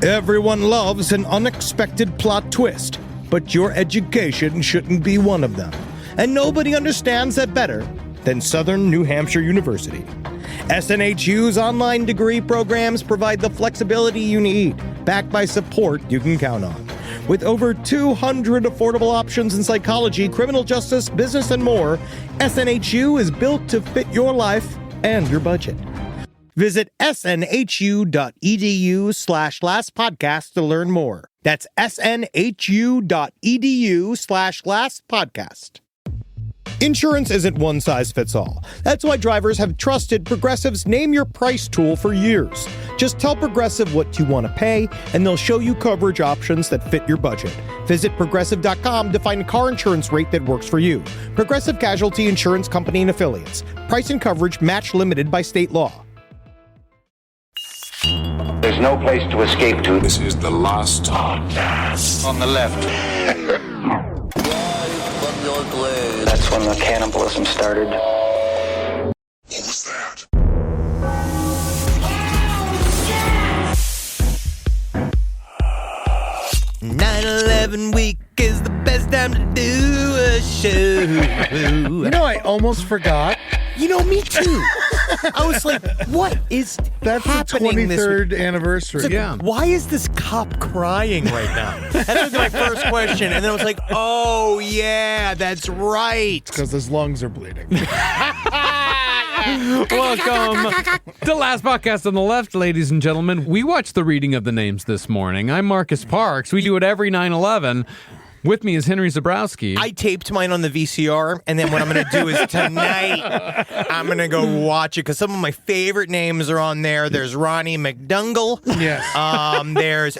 Everyone loves an unexpected plot twist, but your education shouldn't be one of them. And nobody understands that better than Southern New Hampshire University. SNHU's online degree programs provide the flexibility you need, backed by support you can count on. With over 200 affordable options in psychology, criminal justice, business, and more, SNHU is built to fit your life and your budget. Visit snhu.edu/lastpodcast to learn more. That's snhu.edu/lastpodcast. Insurance isn't one size fits all. That's why drivers have trusted Progressive's Name Your Price tool for years. Just tell Progressive what you want to pay, and they'll show you coverage options that fit your budget. Visit Progressive.com to find a car insurance rate that works for you. Progressive Casualty Insurance Company and Affiliates. Price and coverage match limited by state law. There's no place to escape to. This is the last podcast. On the left. That's when the cannibalism started. What was that? 9/11 week is the best time to do a show. You know, I almost forgot. You know, me too. I was like, what is That's happening the 23rd anniversary. Like, yeah. Why is this cop crying right now? That was my first question. And then I was like, oh, yeah, that's right. Because his lungs are bleeding. Welcome to Last Podcast on the Left, ladies and gentlemen. We watched the reading of the names this morning. I'm Marcus Parks. We do it every 9/11. With me is Henry Zabrowski. I taped mine on the VCR, and then what I'm going to do is tonight, I'm going to go watch it, because some of my favorite names are on there. There's Ronnie McDungle. Yes.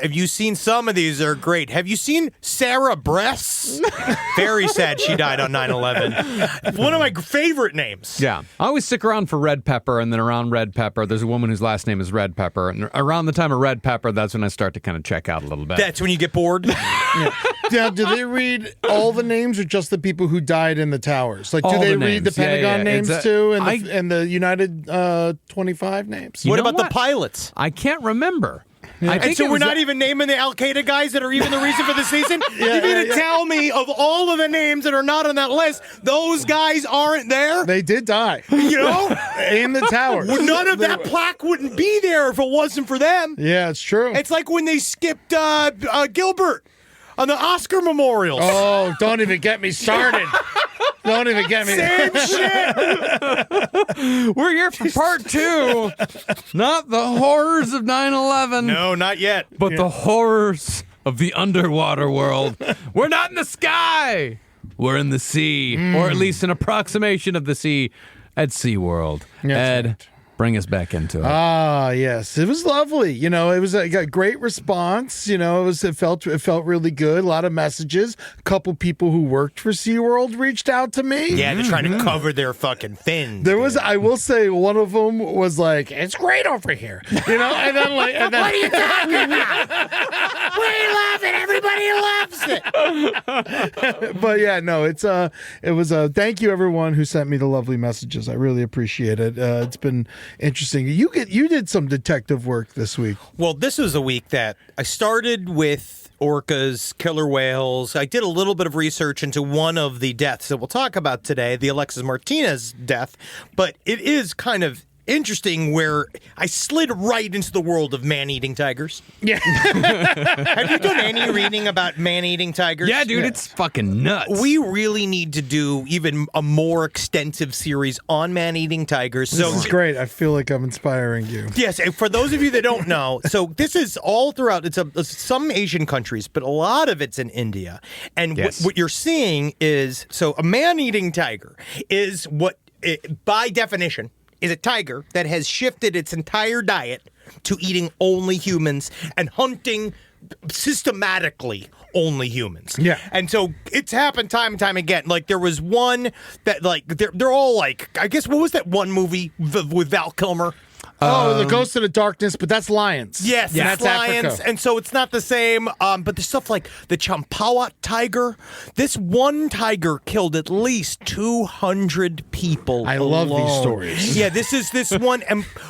Have you seen some of these? Are great. Have you seen Sarah Bress? Very sad she died on 9/11. One of my favorite names. Yeah. I always stick around for Red Pepper, and then around Red Pepper, there's a woman whose last name is Red Pepper. And around the time of Red Pepper, that's when I start to kind of check out a little bit. That's when you get bored? Now, do they read all the names or just the people who died in the towers? Like, do All they the read the names. Yeah, Pentagon yeah. names It's too, and the United 25 names? You What know about what? the pilots? I can't remember. I And think so it we're was not even naming the Al-Qaeda guys that are even the reason for the season? You mean to tell me of all of the names that are not on that list, those guys aren't there? They did die. You know? In the towers. Well, none of that plaque wouldn't be there if it wasn't for them. Yeah, it's true. It's like when they skipped Gilbert on the Oscar memorials. Oh, don't even get me started. Don't even get me. Same shit. We're here for part 2. Not the horrors of 9/11. No, not yet. But the horrors of the underwater world. We're not in the sky. We're in the sea, or at least an approximation of the sea at SeaWorld. That's Ed, right. bring us back into it. Ah, yes, it was lovely. You know, it got great response. You know, it felt really good. A lot of messages. A couple people who worked for SeaWorld reached out to me. Yeah, they're trying to cover their fucking fins. There was, I will say, one of them was like, "It's great over here," you know, and then what are you talking about? We love it. Everybody loves it. But yeah, no, it was thank you everyone who sent me the lovely messages. I really appreciate it. It's been interesting. You did some detective work this week. Well, this was a week that I started with orcas, killer whales. I did a little bit of research into one of the deaths that we'll talk about today, the Alexis Martinez death, but it is kind of interesting where I slid right into the world of man-eating tigers. Yeah. Have you done any reading about man-eating tigers? Yeah, dude, it's fucking nuts. We really need to do even a more extensive series on man-eating tigers. This is great. I feel like I'm inspiring you. Yes, and for those of you that don't know, so this is all throughout. It's some Asian countries, but a lot of it's in India. And Yes. what you're seeing is, so a man-eating tiger is by definition, is a tiger that has shifted its entire diet to eating only humans and hunting systematically only humans. Yeah. And so it's happened time and time again. Like there was one that like they're all like, I guess, what was that one movie with Val Kilmer? The Ghost of the Darkness, but that's lions. Yes, and that's that's lions, Africa. and so it's not the same. But there's stuff like the Champawat tiger. This one tiger killed at least 200 people. I love these alone. stories. Yeah, this one.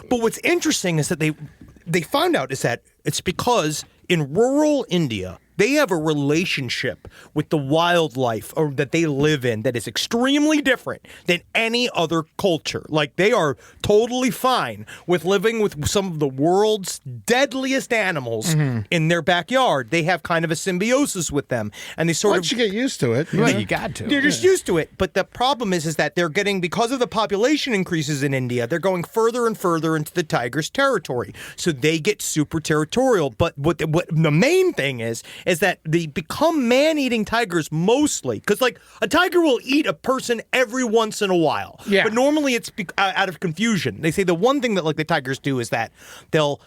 But what's interesting is that they found out is that it's because in rural India, they have a relationship with the wildlife or that they live in that is extremely different than any other culture. Like, they are totally fine with living with some of the world's deadliest animals in their backyard. They have kind of a symbiosis with them, and they sort Once you get used to it, Well, you got to. they're just used to it. But the problem is that they're getting, because of the population increases in India, they're going further and further into the tiger's territory. So they get super territorial. But what the main thing is that they become man-eating tigers mostly. Because, like, a tiger will eat a person every once in a while. Yeah. But normally it's out of confusion. They say the one thing that, like, the tigers do is that they'll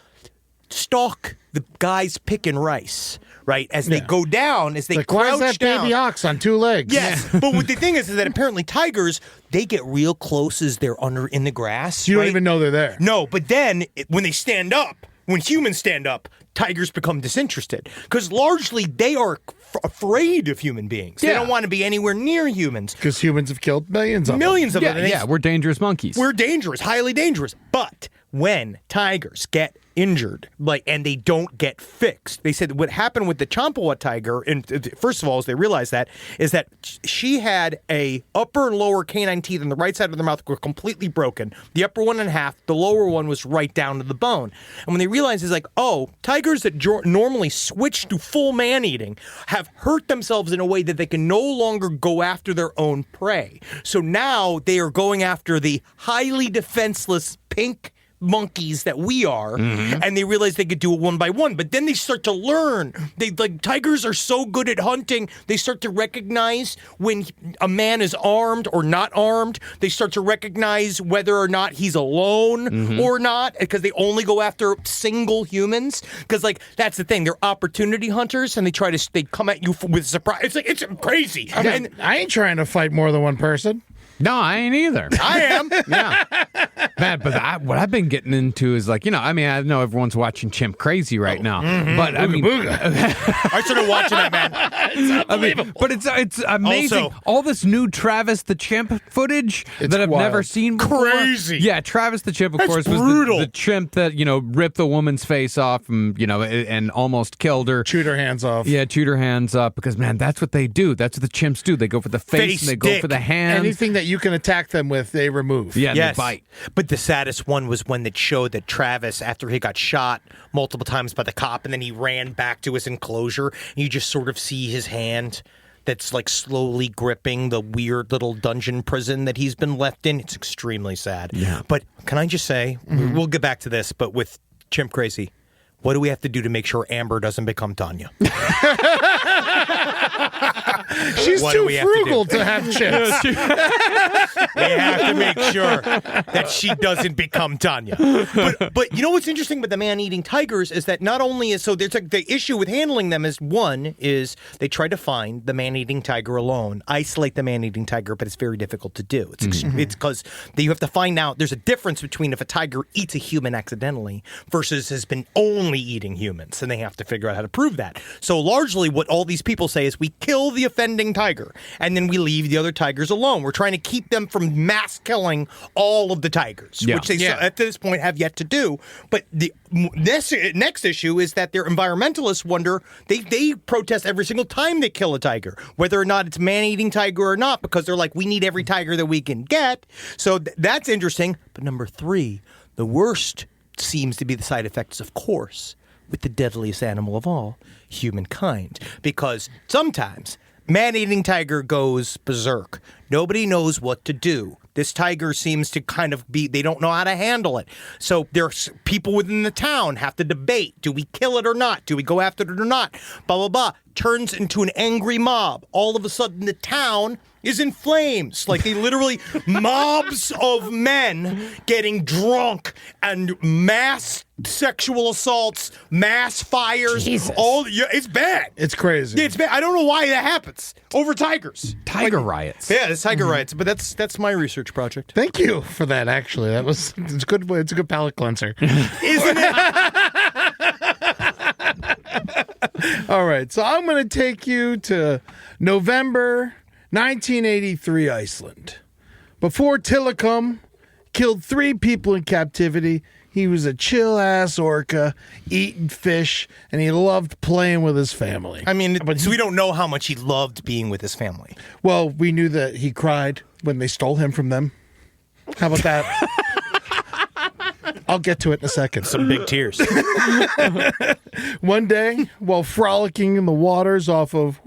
stalk the guys picking rice, right? As they go down, as they like, why is crouch that down. baby ox on 2 legs? Yes, but what the thing is that apparently tigers, they get real close as they're under in the grass. You don't right? even know they're there. No, but then when they stand up, when humans stand up, tigers become disinterested because largely they are afraid of human beings. They don't want to be anywhere near humans. Because humans have killed millions of them. Millions of them. And Yeah, we're dangerous monkeys. we're dangerous, highly dangerous. But when tigers get injured, and they don't get fixed, they said what happened with the Champawat tiger, and first of all, as they realized that, is that she had a upper and lower canine teeth on the right side of the mouth were completely broken. The upper one in half, the lower one was right down to the bone. And when they realized, it's like, oh, tigers that normally switch to full man-eating have hurt themselves in a way that they can no longer go after their own prey. So now they are going after the highly defenseless pink monkeys that we are, and they realize they could do it one by one. But then they start to learn. Tigers are so good at hunting, they start to recognize when a man is armed or not armed. They start to recognize whether or not he's alone or not, because they only go after single humans. Because, like, that's the thing, they're opportunity hunters, and they come at you with surprise. It's crazy. I ain't trying to fight more than one person. No, I ain't either. I am. Yeah. Man, but what I've been getting into is, like, I know everyone's watching Chimp Crazy right now, but I mean, I started watching that, man. but it's amazing. Also- all this new Travis the Chimp footage that I've wild. never seen before. Crazy. Yeah, Travis the Chimp, of That's course, was brutal. the chimp that, ripped the woman's face off and almost killed her. Chewed her hands off. Yeah, chewed her hands up because, man, that's what they do. That's what the chimps do. They go for the face and they go dick. for the hands. Anything that you can attack them with, they remove. Yeah, Yes, they bite. but the saddest one was when it showed that Travis, after he got shot multiple times by the cop, and then he ran back to his enclosure, and you just sort of see his hand that's, like, slowly gripping the weird little dungeon prison that he's been left in. It's extremely sad. Yeah. But can I just say, we'll get back to this, but with Chimp Crazy, what do we have to do to make sure Amber doesn't become Tanya? She's What do too we have to frugal do? to have chips. We have to make sure that she doesn't become Tanya. But you know what's interesting with the man-eating tigers is that not only is there's the issue with handling them is they try to find the man-eating tiger alone, isolate the man-eating tiger, but it's very difficult to do. It's because you have to find out there's a difference between if a tiger eats a human accidentally versus has been only eating humans, and they have to figure out how to prove that. So largely what all these people say is we kill the offending tiger, and then we leave the other tigers alone. We're trying to keep them from mass killing all of the tigers, which they at this point have yet to do. But the next issue is that their environmentalists wonder, they protest every single time they kill a tiger, whether or not it's man-eating tiger or not, because they're like, we need every tiger that we can get. So that's interesting. But number 3, the worst seems to be the side effects, of course, with the deadliest animal of all, humankind. Because sometimes man-eating tiger goes berserk. Nobody knows what to do. This tiger seems to kind of they don't know how to handle it. So there's people within the town have to debate. Do we kill it or not? Do we go after it or not? Blah, blah, blah. Turns into an angry mob. All of a sudden, the town is in flames. Like, they literally, mobs of men getting drunk and mass sexual assaults, mass fires. Jesus. It's bad. It's crazy. It's bad. I don't know why that happens over tigers. Tiger riots. Yeah, it's tiger riots. But that's my research project. Thank you for that. Actually, it's good. It's a good palate cleanser. Isn't it? All right, so I'm going to take you to November 1983, Iceland. Before Tilikum killed 3 people in captivity, he was a chill-ass orca, eating fish, and he loved playing with his family. I mean, so we don't know how much he loved being with his family. Well, we knew that he cried when they stole him from them. How about that? I'll get to it in a second. Some big tears. One day, while frolicking in the waters off of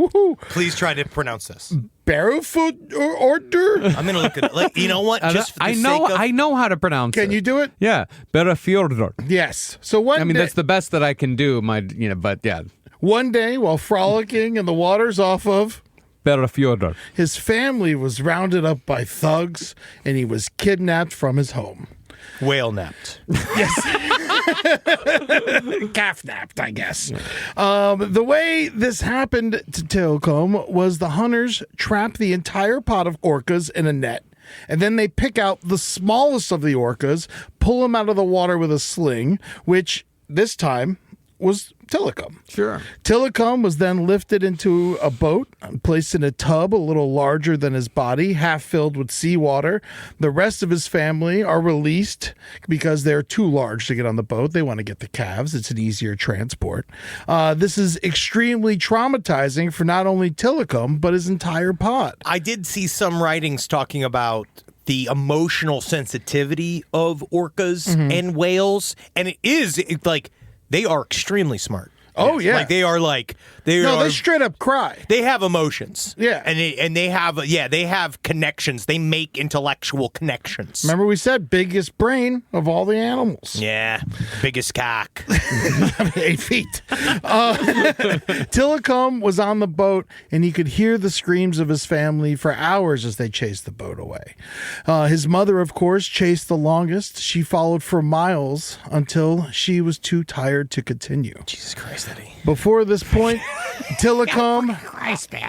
Please try to pronounce this. Barefoot Order. I'm going to look at it. Like, you know what? Just for the I know how to pronounce it. Can you do it? Yeah, Berafjordor. Yes. So one I mean, day, that's the best that I can do. But yeah, one day, while frolicking in the waters off of Berafjordor. his family was rounded up by thugs, and he was kidnapped from his home. Whale napped. Calf napped, I guess. The way this happened to Tilikum was the hunters trap the entire pod of orcas in a net, and then they pick out the smallest of the orcas, pull them out of the water with a sling, which this time was Tilikum. Sure. Tilikum was then lifted into a boat, placed in a tub a little larger than his body, half filled with seawater. The rest of his family are released because they're too large to get on the boat. They want to get the calves. It's an easier transport. This is extremely traumatizing for not only Tilikum, but his entire pod. I did see some writings talking about the emotional sensitivity of orcas and whales, and it is like they are extremely smart. Oh, yeah. Like they are They straight up cry. They have emotions. Yeah. And they have connections. They make intellectual connections. Remember we said biggest brain of all the animals. Yeah. Biggest cock. 8 feet. Tilikum was on the boat, and he could hear the screams of his family for hours as they chased the boat away. His mother, of course, chased the longest. She followed for miles until she was too tired to continue. Jesus Christ, Eddie. Before this point, Tilikum,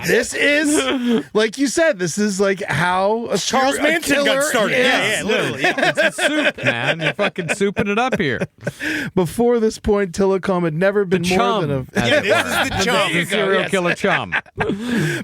this is, like you said, this is like how a Charles Manson got started. is. Yeah, literally. Yeah. It's soup, man. You're fucking souping it up here. Before this point, Tilikum had never been more than a... Yeah, this is the chum. The serial killer chum.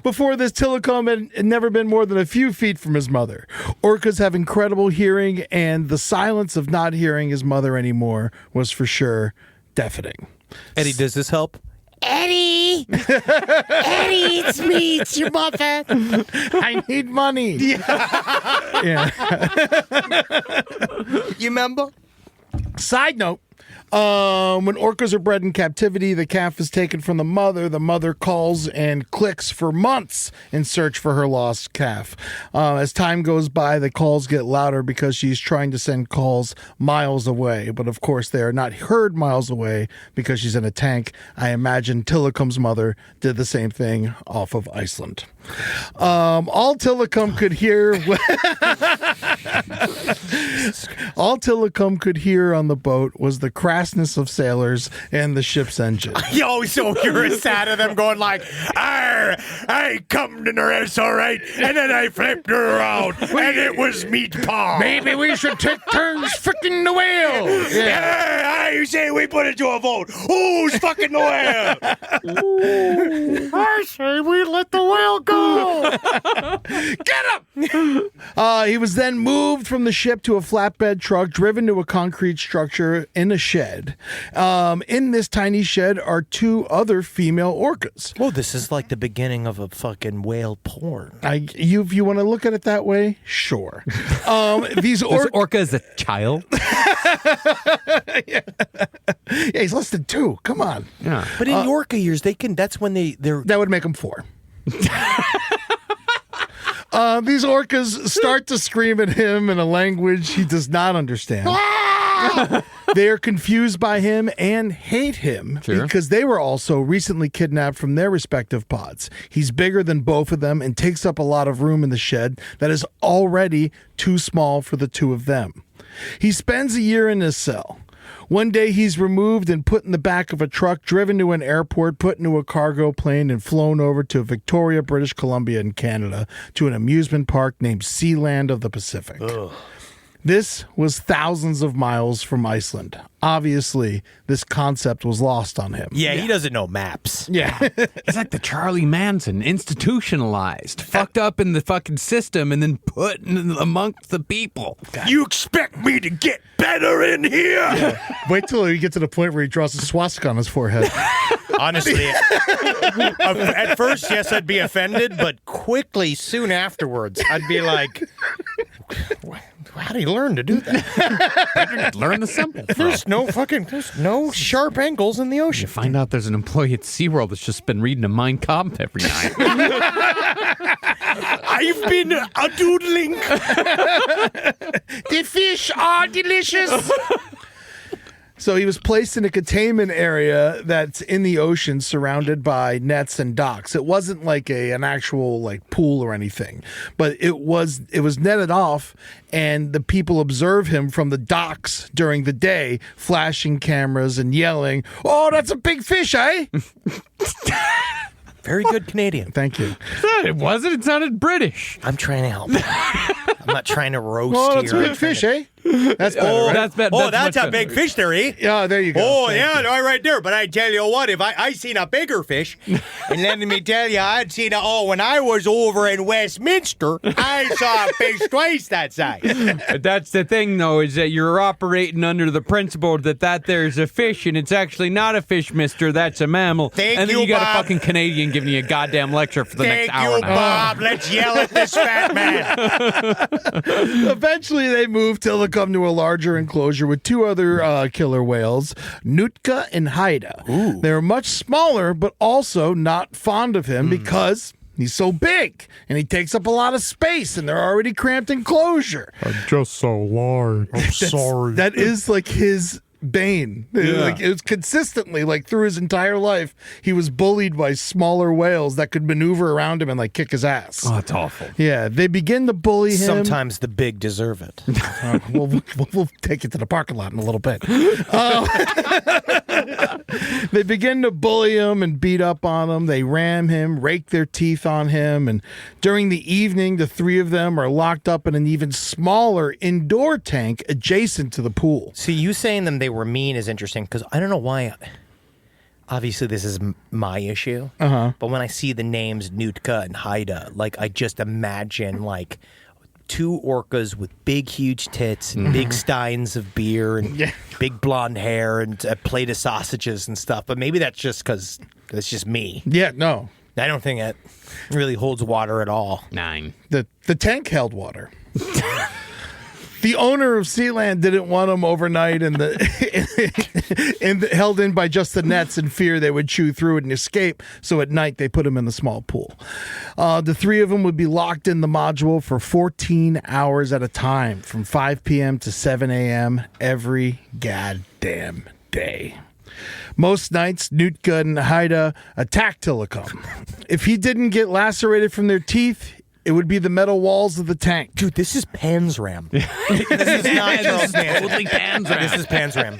Before this, Tilikum had never been more than a few feet from his mother. Orcas have incredible hearing, and the silence of not hearing his mother anymore was for sure deafening. Eddie, does this help? Eddie! Eddie, it's me, it's your mother. I need money. Yeah. You remember? Side note, when orcas are bred in captivity, the calf is taken from the mother. The mother calls and clicks for months in search for her lost calf. As time goes by, the calls get louder because she's trying to send calls miles away. But of course, they are not heard miles away because she's in a tank. I imagine Tilikum's mother did the same thing off of Iceland. All Tilikum could hear... All Tilikum could hear on the boat was the crassness of sailors and the ship's engine. You always so curious out of them going like, "Arr, I come in her ass all right, and then I flipped her around, and it was meat pie. Maybe we should take turns fucking the whale. Yeah, I say we put it to a vote. Who's fucking the whale? I say we let the whale go. Get him! He was then moved from the ship to a flatbed truck, driven to a concrete structure in a shed. In this tiny shed are two other female orcas. Well, this is like the beginning of a fucking whale porn. If you want to look at it that way, sure. These This orca is a child. Yeah, he's less than 2. Come on. Yeah. But in orca years, that's when they're That would make him 4. These orcas start to scream at him in a language he does not understand. They are confused by him and hate him because they were also recently kidnapped from their respective pods. He's bigger than both of them and takes up a lot of room in the shed that is already too small for the two of them. He spends a year in his cell. One day he's removed and put in the back of a truck, driven to an airport, put into a cargo plane, and flown over to Victoria, British Columbia in Canada to an amusement park named Sealand of the Pacific. This was thousands of miles from Iceland. Obviously, this concept was lost on him. Yeah, he doesn't know maps. Yeah. It's like the Charlie Manson, institutionalized, fucked up in the fucking system, and then put amongst the people. You expect me to get better in here? Wait till you get to the point where he draws a swastika on his forehead. Honestly, at first, yes, I'd be offended, but quickly, soon afterwards, I'd be like, how do you learn to do that? Learn the simple. There's no sharp angles in the ocean. You find out there's an employee at SeaWorld that's just been reading a Mein Kampf every night. I've been doodling. The fish are delicious. So he was placed in a containment area that's in the ocean surrounded by nets and docks. It wasn't like an actual like pool or anything, but it was netted off, and the people observe him from the docks during the day, flashing cameras and yelling, "Oh, that's a big fish, eh?" Very good Canadian. Thank you. It wasn't. It sounded British. I'm trying to help. I'm not trying to roast Oh, that's a here. big fish, eh? That's better, right? That's better. Oh, that's much a big better. fish there, eh? Yeah, there you go. Oh, Thank yeah, you. no, right there. But I tell you what, if I seen a bigger fish, and let me tell you, I'd seen when I was over in Westminster, I saw a fish twice that size. But that's the thing, though, is that you're operating under the principle that there's a fish, and it's actually not a fish, mister. That's a mammal. Thank and then you, you got a Bob. fucking Canadian giving you a goddamn lecture for the Thank next hour you, and a half. Bob. Let's yell at this fat man. Eventually, they moved Tilikum to a larger enclosure with two other killer whales, Nootka and Haida. They were much smaller, but also not fond of him because he's so big and he takes up a lot of space, and they're already cramped enclosure. Just so large. I'm sorry. That is like his bane. Like it was consistently, like through his entire life, he was bullied by smaller whales that could maneuver around him and like kick his ass. Oh, that's awful. Yeah, they begin to bully him. Sometimes the big deserve it. We'll take it to the parking lot in a little bit. They begin to bully him and beat up on him. They ram him, rake their teeth on him, and during the evening, the three of them are locked up in an even smaller indoor tank adjacent to the pool. See, you saying them they were mean is interesting because I don't know why. Obviously, this is my issue. But when I see the names Nootka and Haida, like I just imagine like two orcas with big, huge tits and big steins of beer and big blonde hair and a plate of sausages and stuff. But maybe that's just because that's just me. Yeah, no. I don't think it really holds water at all. 9. The tank held water. The owner of Sealand didn't want them overnight and held in by just the nets in fear they would chew through it and escape. So at night they put them in the small pool. The three of them would be locked in the module for 14 hours at a time, from 5 p.m. to 7 a.m. every goddamn day. Most nights, Nootka and Haida attacked Tilikum. If he didn't get lacerated from their teeth, it would be the metal walls of the tank. Dude, this is Pan's Ram. This is not Charles Manson. Totally Pan's Ram. This is Pan's Ram.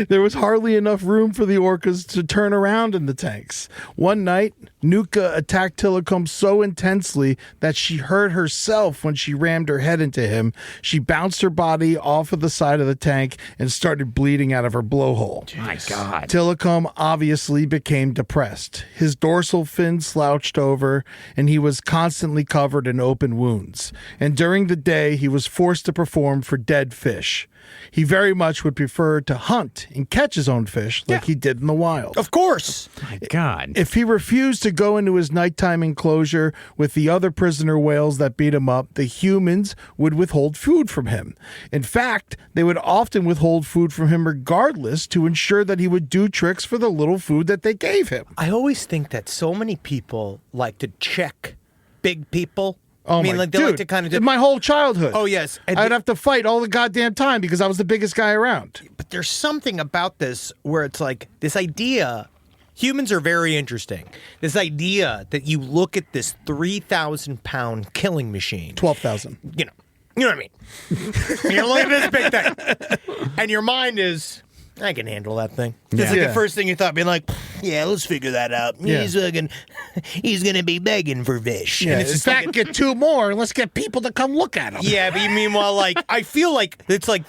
There was hardly enough room for the orcas to turn around in the tanks. One night, Nootka attacked Tilikum so intensely that she hurt herself when she rammed her head into him. She bounced her body off of the side of the tank and started bleeding out of her blowhole. My God. Tilikum obviously became depressed. His dorsal fin slouched over, and he was constantly covered in open wounds. And during the day, he was forced to perform for dead fish. He very much would prefer to hunt and catch his own fish like he did in the wild. Of course. My God. If he refused to go into his nighttime enclosure with the other prisoner whales that beat him up, the humans would withhold food from him. In fact, they would often withhold food from him regardless to ensure that he would do tricks for the little food that they gave him. I always think that so many people like to check big people. Oh, I mean, my like they dude, like to kind of do. my whole childhood. Oh, yes. And I'd have to fight all the goddamn time because I was the biggest guy around. But there's something about this where it's like this idea. Humans are very interesting. This idea that you look at this 3,000-pound killing machine. 12,000. You know what I mean? You're looking at this big thing. And your mind is, I can handle that thing. It's like the first thing you thought, being like, yeah, let's figure that out. Yeah. He's gonna be begging for fish. Yeah, And it's in just fact, like, get 2 more and let's get people to come look at them. yeah, but meanwhile, like, I feel like it's like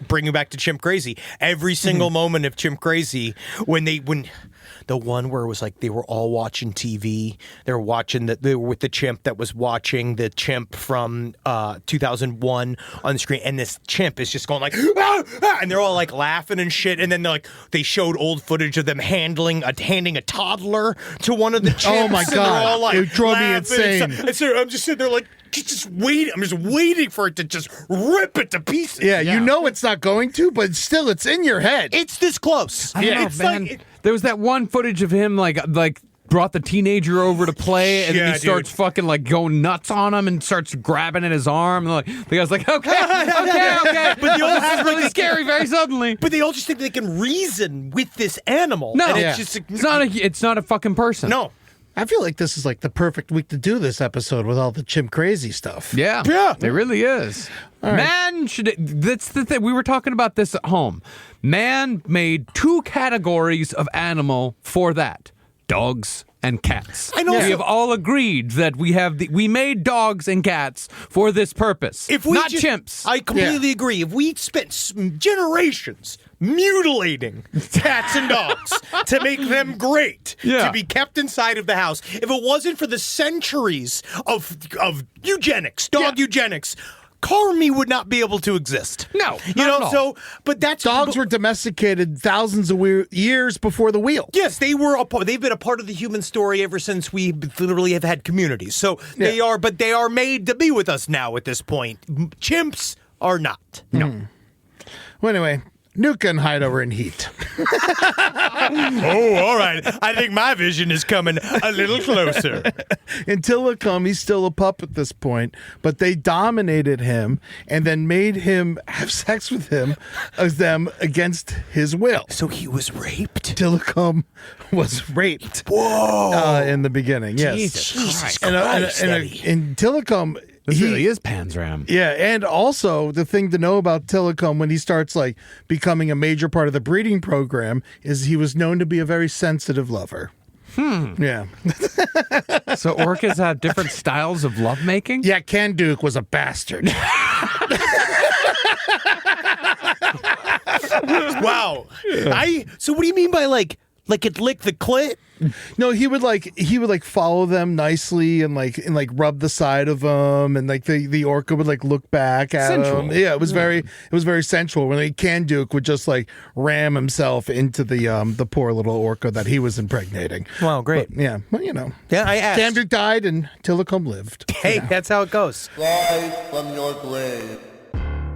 bringing back to Chimp Crazy. Every single moment of Chimp Crazy, when the one where it was like they were all watching TV. They were with the chimp that was watching the chimp from 2001 on the screen, and this chimp is just going like, ah, ah, and they're all like laughing and shit. And then they showed old footage of them handing a toddler to one of the chimps. Oh my and they're God. all, like, It drove me laughing insane. And so I'm just sitting there like, just waiting. I'm just waiting for it to just rip it to pieces. Yeah, you know it's not going to, but still, it's in your head. It's this close. I don't know, It's man. like. There was that one footage of him like brought the teenager over to play, and then Yeah, he starts dude. fucking like going nuts on him and starts grabbing at his arm. And the guy's like, okay. But they all this have is really scary very suddenly. But they all just think they can reason with this animal. No, and Yeah. it's not a fucking person. No. I feel like this is like the perfect week to do this episode with all the Chimp Crazy stuff. Yeah, Yeah. it really is. Man that's the thing. We were talking about this at home. Man made 2 categories of animal for that: dogs and cats. I know. We have all agreed that we made dogs and cats for this purpose. Not chimps. I completely agree. If we spent generations mutilating cats and dogs to make them great, Yeah. to be kept inside of the house, if it wasn't for the centuries of eugenics, dog eugenics, Carmi would not be able to exist. No, you not know. at all. So, but that's Dogs were domesticated thousands of years before the wheel. Yes, they've been a part of the human story ever since we literally have had communities. So they are made to be with us now at this point. Chimps are not. No. Well, anyway, Nuka and hide over in heat. Oh, all right. I think my vision is coming a little closer. In Tilikum, he's still a pup at this point, but they dominated him and then made him have sex with them against his will. So he was raped? Tilikum was raped. Whoa. In the beginning, yes. Jesus And, Christ, Eddie. in Tilikum, This really is Panzram. yeah, and also the thing to know about Tilikum when he starts like becoming a major part of the breeding program is he was known to be a very sensitive lover. Yeah. So orcas have different styles of lovemaking? Yeah, Ken Duke was a bastard. Wow. So what do you mean by like it licked the clit? No, he would follow them nicely and rub the side of them, and like the orca would like look back at Sensual. him. Yeah, it was very sensual. When like Can Duke would just like ram himself into the poor little orca that he was impregnating. Wow, great. But, yeah, well, you know. Yeah, I asked. Cam Duke died and Tilikum lived. Hey, that's how it goes. Rise from your grave.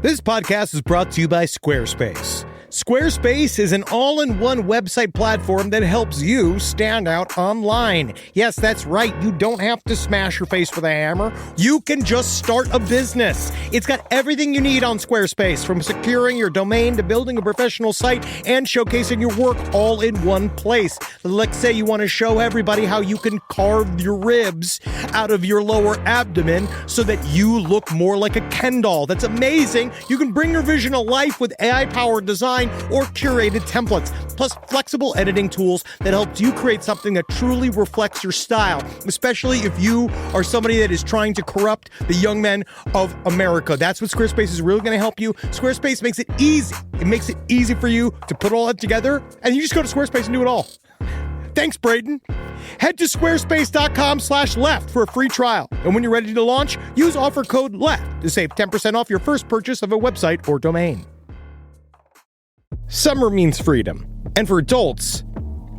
This podcast is brought to you by Squarespace. Squarespace is an all-in-one website platform that helps you stand out online. Yes, that's right. You don't have to smash your face with a hammer. You can just start a business. It's got everything you need on Squarespace, from securing your domain to building a professional site and showcasing your work all in one place. Let's say you want to show everybody how you can carve your ribs out of your lower abdomen so that you look more like a Ken doll. That's amazing. You can bring your vision to life with AI-powered design or curated templates, plus flexible editing tools that helps you create something that truly reflects your style, especially if you are somebody that is trying to corrupt the young men of America. That's what Squarespace is really going to help you. Squarespace makes it easy. It makes it easy for you to put all that together, and you just go to Squarespace and do it all. Thanks, Braden. Head to squarespace.com/left for a free trial. And when you're ready to launch, use offer code LEFT to save 10% off your first purchase of a website or domain. Summer means freedom. And for adults,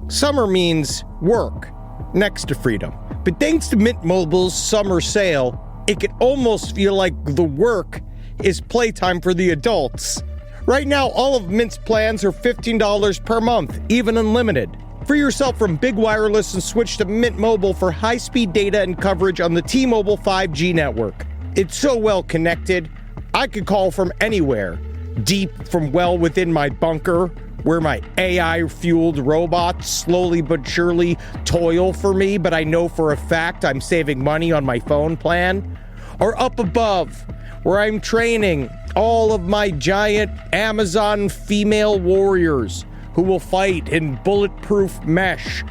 summer means work next to freedom. But thanks to Mint Mobile's summer sale, it can almost feel like the work is playtime for the adults. Right now, all of Mint's plans are $15 per month, even unlimited. Free yourself from big wireless and switch to Mint Mobile for high-speed data and coverage on the T-Mobile 5G network. It's so well connected, I could call from anywhere. Deep from well within my bunker, where my AI-fueled robots slowly but surely toil for me, but I know for a fact I'm saving money on my phone plan. or up above, where I'm training all of my giant Amazon female warriors who will fight in bulletproof mesh.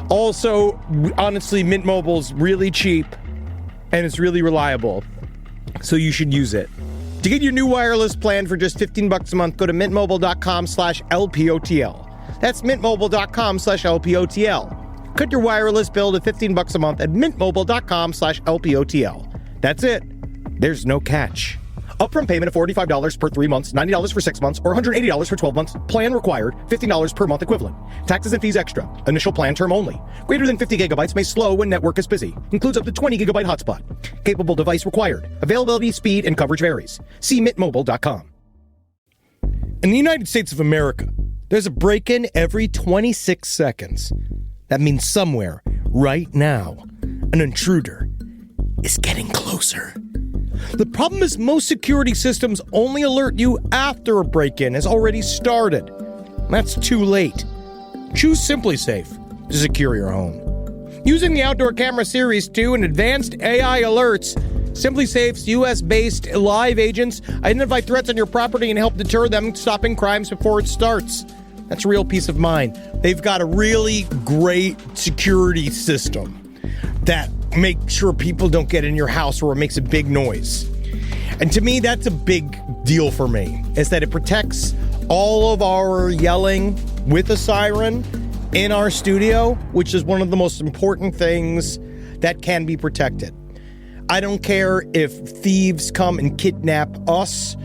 Also, honestly, Mint Mobile's really cheap and it's really reliable, so you should use it. To get your new wireless plan for just $15 a month, go to mintmobile.com/LPOTL. That's mintmobile.com/LPOTL. Cut your wireless bill to $15 a month at mintmobile.com/LPOTL. That's it. There's no catch. Upfront payment of $45 per 3 months, $90 for 6 months, or $180 for 12 months. Plan required, $15 per month equivalent. Taxes and fees extra. Initial plan term only. Greater than 50 gigabytes may slow when network is busy. Includes up to 20 gigabyte hotspot. Capable device required. Availability, speed, and coverage varies. See mintmobile.com. In the United States of America, there's a break-in every 26 seconds. That means somewhere, right now, an intruder is getting closer. The problem is most security systems only alert you after a break-in has already started. That's too late. Choose SimpliSafe to secure your home. Using the Outdoor Camera Series 2 and advanced AI alerts, SimpliSafe's US-based live agents identify threats on your property and help deter them, stopping crimes before it starts. That's real peace of mind. They've got a really great security system that makes sure people don't get in your house or it makes a big noise. And to me, that's a big deal for me, is that it protects all of our yelling with a siren in our studio, which is one of the most important things that can be protected. I don't care if thieves come and kidnap us.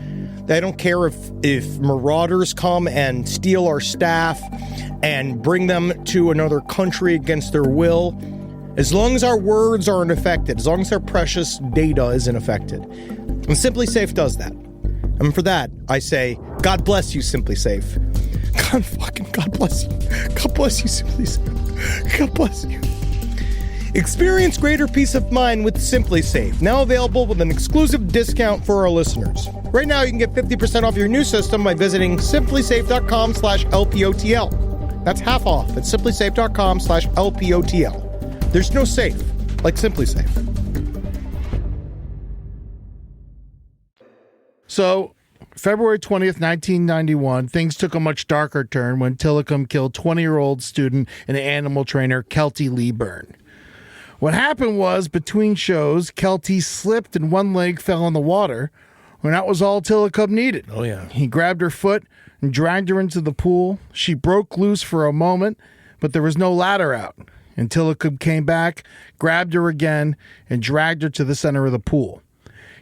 I don't care if marauders come and steal our staff and bring them to another country against their will. As long as our words aren't affected, as long as our precious data isn't affected. And SimpliSafe does that. And for that, I say, God bless you, SimpliSafe. God bless you. God bless you, SimpliSafe. God bless you. Experience greater peace of mind with SimpliSafe, now available with an exclusive discount for our listeners. Right now, you can get 50% off your new system by visiting simplisafe.com/LPOTL. That's half off at simplisafe.com/LPOTL. There's no safe like SimpliSafe. So, February 20th, 1991, things took a much darker turn when Tilikum killed 20-year-old student and animal trainer Keltie Byrne. What happened was, between shows, Keltie slipped and one leg fell in the water, and that was all Tilikum needed. Oh, yeah. He grabbed her foot and dragged her into the pool. She broke loose for a moment, but there was no ladder out. And Tilikum came back, grabbed her again, and dragged her to the center of the pool.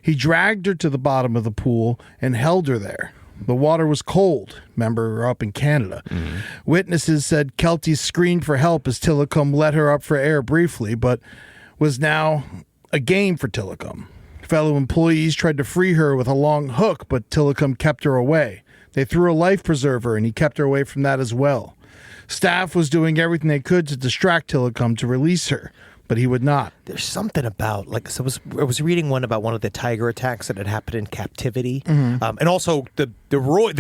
He dragged her to the bottom of the pool and held her there. The water was cold. Remember, we're up in Canada. Mm-hmm. Witnesses said Keltie screamed for help as Tilikum let her up for air briefly, but was now a game for Tilikum. Fellow employees tried to free her with a long hook, but Tilikum kept her away. They threw a life preserver, and he kept her away from that as well. Staff was doing everything they could to distract Tilikum to release her, but he would not. There's something about, I was reading one about one of the tiger attacks that had happened in captivity, and also the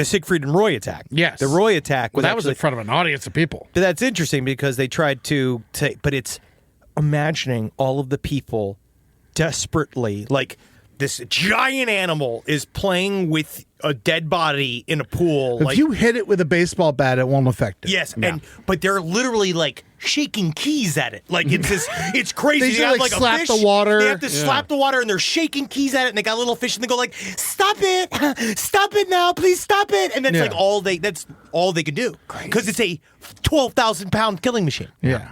Siegfried and Roy attack. Yes, the Roy attack. That was in front of an audience of people. But that's interesting because they tried to say, but it's imagining all of the people desperately, like this giant animal is playing with a dead body in a pool. If you hit it with a baseball bat, it won't affect it. Yes, but they're literally like shaking keys at it. Like it's crazy. They have like slap a fish, the water. They have to slap the water, and they're shaking keys at it. And they got little fish, and they go like, "Stop it now, please stop it." And that's like that's all they could do because it's a 12,000-pound killing machine. Yeah.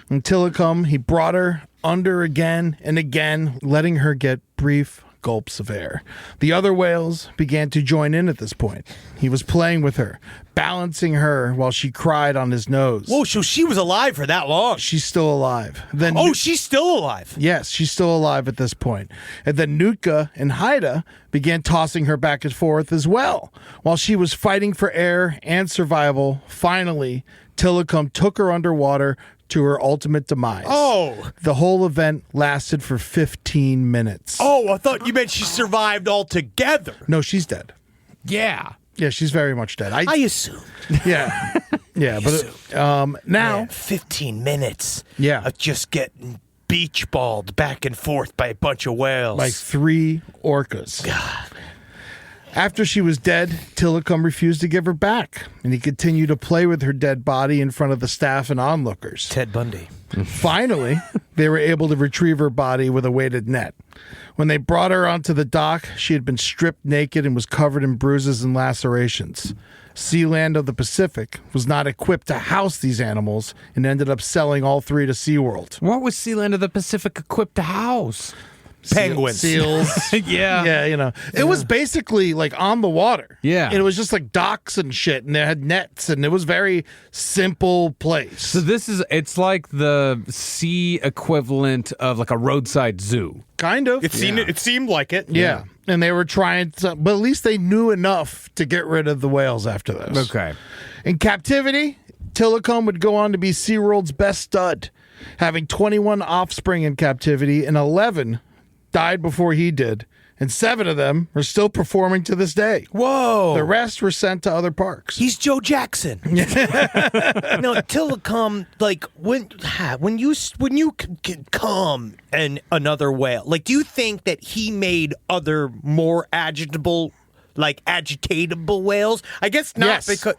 And Tilikum, he brought her under again and again, letting her get brief gulps of air. The other whales began to join in at this point. He was playing with her, balancing her while she cried on his nose. Whoa, so she was alive for that long. She's still alive. Then she's still alive. Yes, she's still alive at this point. And then Nootka and Haida began tossing her back and forth as well. While she was fighting for air and survival, finally, Tilikum took her underwater to her ultimate demise. Oh. The whole event lasted for 15 minutes. Oh, I thought you meant she survived altogether. No, she's dead. Yeah. Yeah, she's very much dead. I assume. Yeah. Yeah, but now... Man, 15 minutes. Yeah. Of just getting beach balled back and forth by a bunch of whales. Like 3 orcas. After she was dead, Tilikum refused to give her back, and he continued to play with her dead body in front of the staff and onlookers. Ted Bundy. Finally, they were able to retrieve her body with a weighted net. When they brought her onto the dock, she had been stripped naked and was covered in bruises and lacerations. Sealand of the Pacific was not equipped to house these animals and ended up selling all 3 to SeaWorld. What was Sealand of the Pacific equipped to house? Penguins. Seals. Yeah. Yeah, it was basically like on the water. Yeah. And it was just like docks and shit, and they had nets, and it was very simple place. So it's like the sea equivalent of like a roadside zoo. Kind of. It seemed like it. Yeah. And they were trying to, but at least they knew enough to get rid of the whales after this. Okay. In captivity, Tilikum would go on to be SeaWorld's best stud, having 21 offspring in captivity, and 11 died before he did, and 7 of them are still performing to this day. Whoa. The rest were sent to other parks. He's Joe Jackson. No, Tilikum, like when you come and another whale, like, do you think that he made other more agitatable whales? I guess not. Yes. Because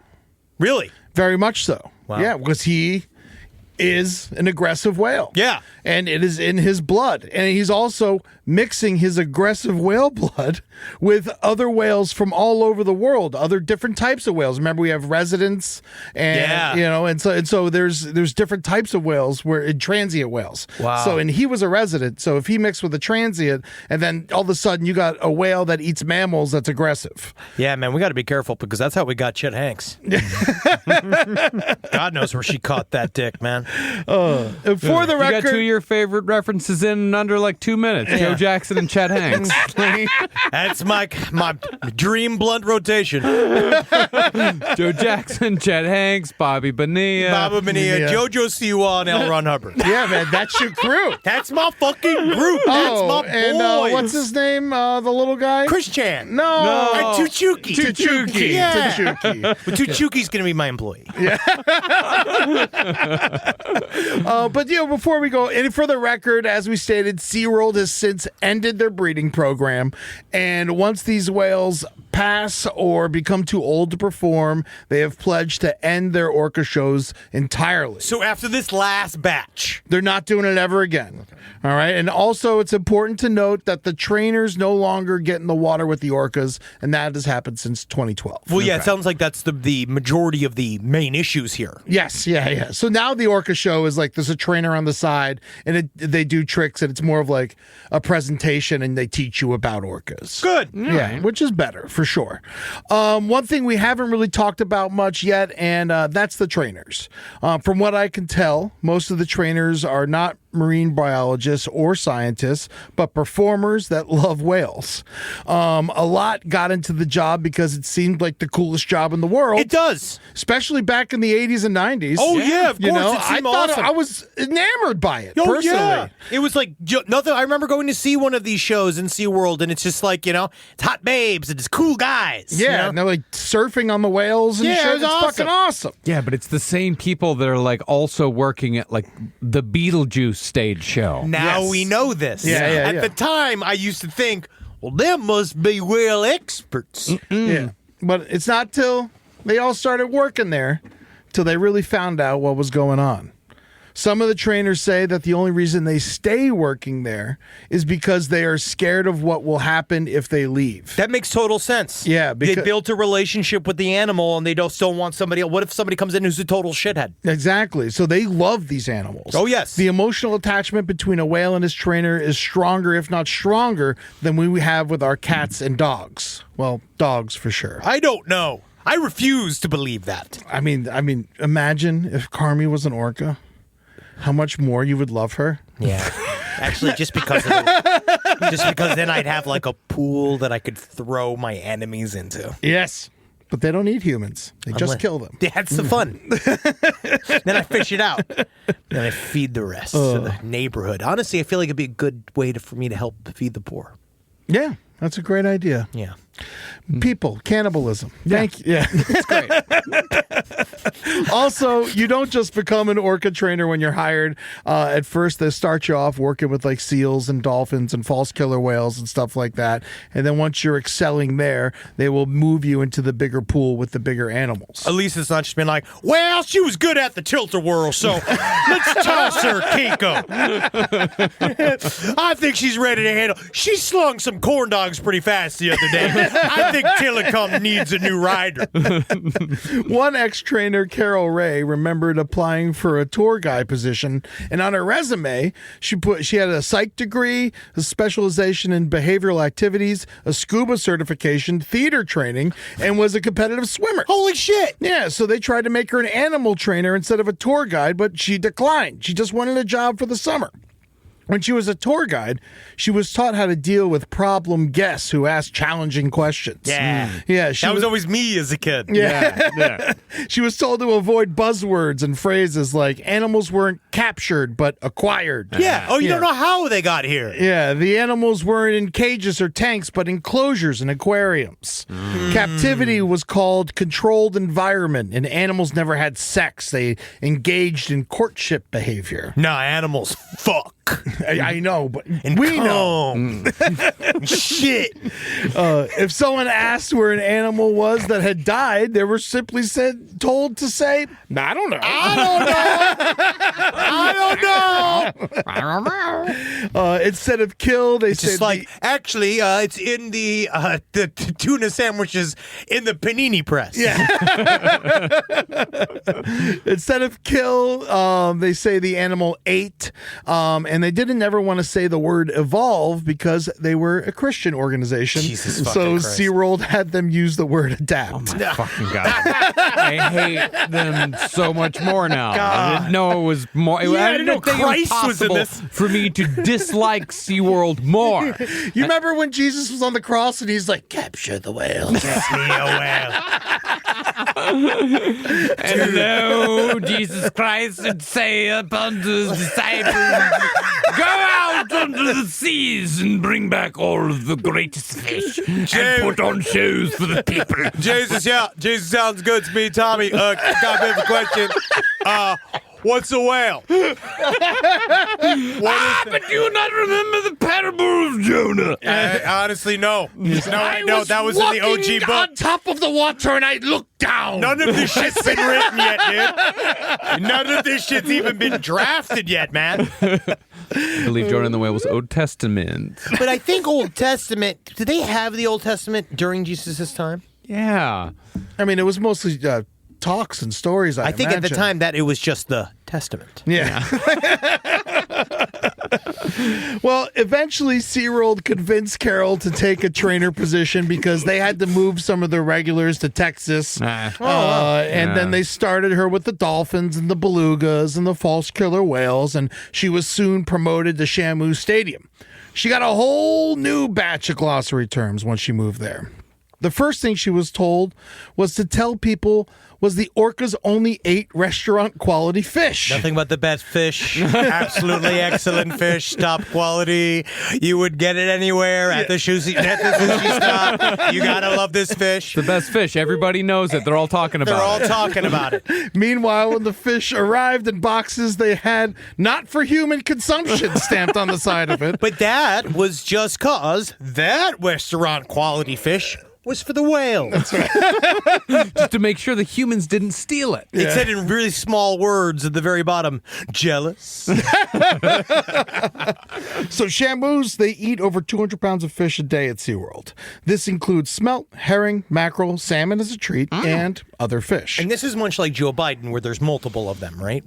really, Very much so. Wow. Yeah, because he is an aggressive whale. Yeah. And it is in his blood. And he's also mixing his aggressive whale blood with other whales from all over the world, other different types of whales. Remember, we have residents and and so there's different types of whales transient whales. Wow. So and he was a resident. So if he mixed with a transient, and then all of a sudden you got a whale that eats mammals that's aggressive. yeah, man, we got to be careful because that's how we got Chet Hanks. God knows where she caught that dick, man. For the You record, got 2 of your favorite references in under like 2 minutes. Joe Jackson and Chet Hanks. That's my dream blunt rotation. Joe Jackson, Chet Hanks, Bobby Bonilla. Baba Bonilla, Yeah. JoJo Siwa, and L. Ron Hubbard. yeah, man, that's your crew. That's my fucking group. That's my and boys. what's his name? The little guy? Chris Chan. No. And Tuchuki. Tuchuki. Yeah. Tuchuki. But Tuchuki's going to be my employee. But before we go, and for the record, as we stated, SeaWorld has since ended their breeding program, and once these whales pass or become too old to perform, they have pledged to end their orca shows entirely. So after this last batch, They're not doing it ever again. All right. And also, it's important to note that the trainers no longer get in the water with the orcas, and that has happened since 2012. well, yeah, it sounds like that's the majority of the main issues here. Yes, yeah. So now the orca show is like there's a trainer on the side, and they do tricks, and it's more of like a presentation, and they teach you about orcas. Good. Yeah, which is better for sure. One thing we haven't really talked about much yet, and that's the trainers. From what I can tell, most of the trainers are not marine biologists or scientists, but performers that love whales. A lot got into the job because it seemed like the coolest job in the world. It does. Especially back in the 80s and 90s. Oh, yeah, of course. It I seemed thought awesome. I was enamored by it, Oh, personally. yeah. It was like nothing. I remember going to see one of these shows in SeaWorld, and it's just like, it's hot babes and it's cool guys. Yeah, and they're like surfing on the whales and Yeah, shit. it was It's awesome. fucking awesome. Yeah, but it's the same people that are like also working at like the Beetlejuice stage show. Now Yes. we know this. Yeah, yeah, At yeah. the time, I used to think, well, them must be whale experts. Yeah. But it's not till they all started working there till they really found out what was going on. Some of the trainers say that the only reason they stay working there is because they are scared of what will happen if they leave. That makes total sense. Yeah, they because- built a relationship with the animal, and they don't still want somebody else. What if somebody comes in who's a total shithead? Exactly. So they love these animals. Oh, yes. The emotional attachment between a whale and his trainer is stronger, if not stronger, than we have with our cats and dogs. Well, dogs for sure. I don't know. I refuse to believe that. I mean, imagine if Carmi was an orca. How much more you would love her? Yeah. Actually, just because then I'd have like a pool that I could throw my enemies into. Yes. But they don't eat humans. They just kill them. That's the fun. Then I fish it out. Then I feed the rest to the neighborhood. Honestly, I feel like it'd be a good way for me to help feed the poor. Yeah, that's a great idea. Yeah. People, cannibalism. Thank you. Yeah. It's great. Also, you don't just become an orca trainer when you're hired. At first, they start you off working with like seals and dolphins and false killer whales and stuff like that. And then once you're excelling there, they will move you into the bigger pool with the bigger animals. At least it's not just been like, well, she was good at the tilt-a-whirl, so let's toss her, Keiko. I think she's ready to handle. She slung some corn dogs pretty fast the other day. I think Tilikum needs a new rider. One ex-trainer, Carol Ray, remembered applying for a tour guide position, and on her resume, she had a psych degree, a specialization in behavioral activities, a scuba certification, theater training, and was a competitive swimmer. Holy shit! Yeah, so they tried to make her an animal trainer instead of a tour guide, but she declined. She just wanted a job for the summer. When she was a tour guide, she was taught how to deal with problem guests who asked challenging questions. Yeah. Yeah, That was always me as a kid. yeah. She was told to avoid buzzwords and phrases like animals weren't captured but acquired. Yeah. Oh, you don't know how they got here. Yeah, the animals weren't in cages or tanks, but enclosures and aquariums. Captivity was called controlled environment, and animals never had sex. They engaged in courtship behavior. Nah, animals fuck. I know, but And we know. Shit. If someone asked where an animal was that had died, they were simply told to say, I don't know. I don't know. Instead of kill, they said, Just like, actually, it's in the tuna sandwiches in the panini press. Yeah. Instead of kill, they say the animal ate. And they didn't ever want to say the word evolve because they were a Christian organization. Jesus fucking so Christ. SeaWorld had them use the word adapt. Fucking God. I hate them so much more now. I didn't know it was more. Yeah, I didn't know think Christ Christ was in possible this. for me to dislike SeaWorld more. You remember when Jesus was on the cross and he's like, capture the whale. Get me a whale. And lo, Jesus Christ would say unto his disciples, go out unto the seas and bring back all of the greatest fish and put on shows for the people. Jesus, yeah. Jesus sounds good to me, Tommy. Got a bit of a question. What's a whale? But do you not remember the parable of Jonah? Honestly, no. No, that was in the OG book. on top of the water and I looked down. None of this shit's been written yet, dude. None of this shit's even been drafted yet, man. I believe Jonah and the Whale was Old Testament. But I think Old Testament, did they have the Old Testament during Jesus' time? Yeah. I mean, it was mostly talks and stories, I think at the imagine. time that it was just the Testament. Yeah. Well, eventually SeaWorld convinced Carol to take a trainer position because they had to move some of their regulars to Texas. And then they started her with the dolphins and the belugas and the false killer whales, and she was soon promoted to Shamu Stadium. She got a whole new batch of glossary terms once she moved there. The first thing she was told was to tell people was the orcas only ate restaurant quality fish. Nothing but the best fish. Absolutely excellent fish. Top quality. You would get it anywhere at the sushi stop. You gotta love this fish. The best fish. Everybody knows it. They're all talking about They're all it. talking about it. Meanwhile, when the fish arrived in boxes, they had not for human consumption stamped on the side of it. But that was just cause that restaurant quality fish was for the whale. That's right. Just to make sure the humans didn't steal it. It said in really small words at the very bottom, jealous. So Shamus, they eat over 200 pounds of fish a day at SeaWorld. This includes smelt, herring, mackerel, salmon as a treat, and other fish. And this is much like Joe Biden, where there's multiple of them, right?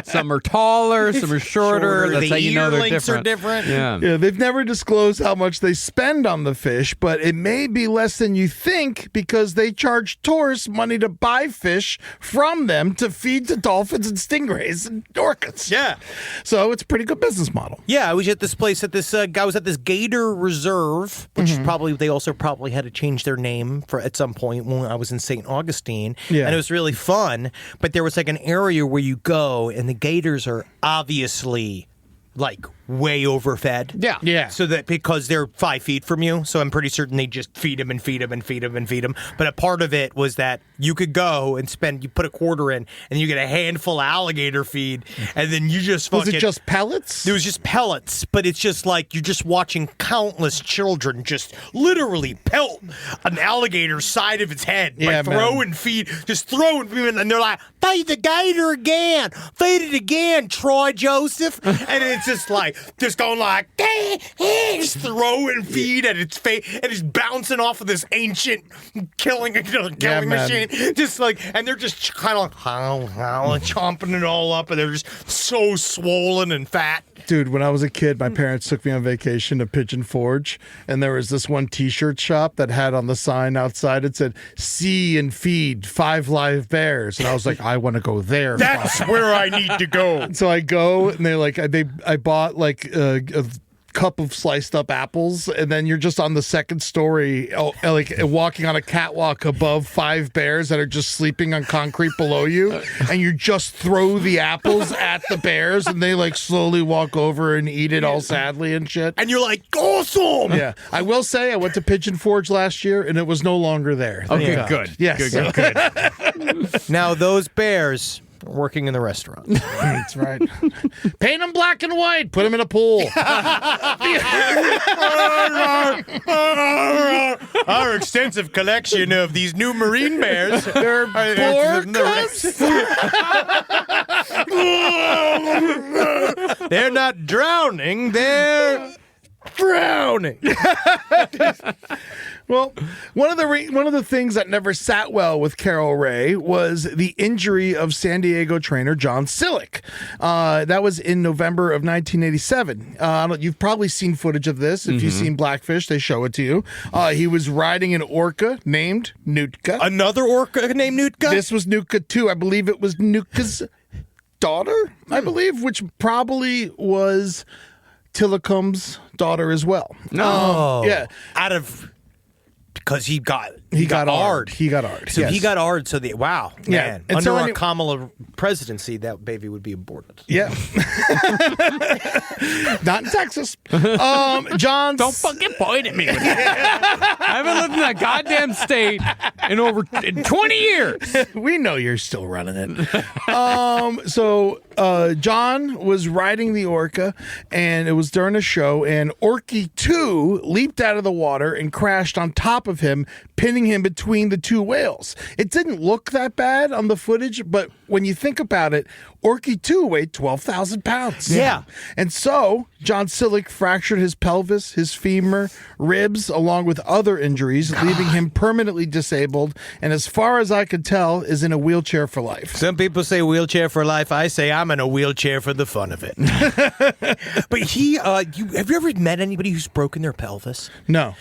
Some are taller, some are shorter. That's the how you know they're earlings different. are different. Yeah. Yeah, they've never disclosed how much they spend on the fish, but it may be less than you think because they charge tourists money to buy fish from them to feed to dolphins and stingrays and orcas. Yeah. So it's a pretty good business model. Yeah, I was at this place at this guy was at this gator reserve, which is probably they also probably had to change their name for at some point when I was in St. Augustine. Yeah. And it was really fun, but there was like an area where you go and the gators are obviously like way overfed. Yeah. Yeah. So that because they're 5 feet from you, so I'm pretty certain they just feed them and feed them and feed them and feed them. But a part of it was that you could go and you put a quarter in, and you get a handful of alligator feed, and then you just Was it just pellets? It was just pellets, but it's just like you're just watching countless children just literally pelt an alligator's side of its head by throwing feed, and they're like, feed the gator again, feed it again, Troy Joseph, and it's just like, just going like, just throwing feed at its face, and it's bouncing off of this ancient killing machine, just like, and they're just kind of like, chomping it all up, and they're just so swollen and fat. Dude, when I was a kid, my parents took me on vacation to Pigeon Forge, and there was this one T-shirt shop that had on the sign outside, it said, "See and feed 5 live bears," and I was like, I want to go there. That's where I need to go. So I go, and I bought like a cup of sliced up apples, and then you're just on the second story, like walking on a catwalk above 5 bears that are just sleeping on concrete below you, and you just throw the apples at the bears, and they like slowly walk over and eat it all sadly and shit. And you're like, awesome! Yeah, I will say I went to Pigeon Forge last year, and it was no longer there. Okay, Thank God. good. Yes. Good. Now those bears are working in the restaurant. That's right. Paint them black and white. Put them in a pool. Our extensive collection of these new marine bears. They're They're not drowning, they're drowning. Well, one of the things that never sat well with Carol Ray was the injury of San Diego trainer John Sillick. That was in November of 1987. You've probably seen footage of this. If you've seen Blackfish, they show it to you. He was riding an orca named Nootka. Another orca named Nootka? This was Nootka too. I believe it was Nootka's daughter, I believe, which probably was Tilikum's daughter as well. No. Yeah. Because he got hard. He got hard. So yes. he got hard. So man. And Under so our Kamala presidency, that baby would be aborted. Yeah. Not in Texas. John. Don't fucking point at me with that. I haven't lived in that goddamn state in 20 years. We know you're still running it. So John was riding the orca, and it was during a show, and Orky 2 leaped out of the water and crashed on top of him, pinning him between the 2 whales. It didn't look that bad on the footage, but when you think about it, Orky 2 weighed 12,000 pounds. Yeah. And so John Sillick fractured his pelvis, his femur, ribs, along with other injuries, leaving him permanently disabled, and as far as I could tell, is in a wheelchair for life. Some people say wheelchair for life. I say I'm in a wheelchair for the fun of it. But have you ever met anybody who's broken their pelvis? No.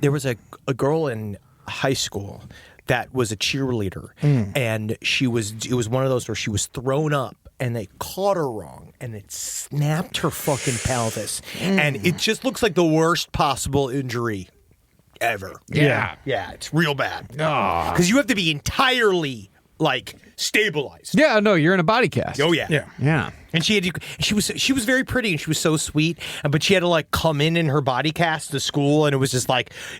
There was a girl in high school that was a cheerleader, and it was one of those where she was thrown up, and they caught her wrong, and it snapped her fucking pelvis, and it just looks like the worst possible injury ever. Yeah. Yeah, it's real bad. Because you have to be entirely stabilized. Yeah, no, you're in a body cast. Oh yeah. Yeah. And she was very pretty, and she was so sweet, but she had to come in her body cast to school, and it was just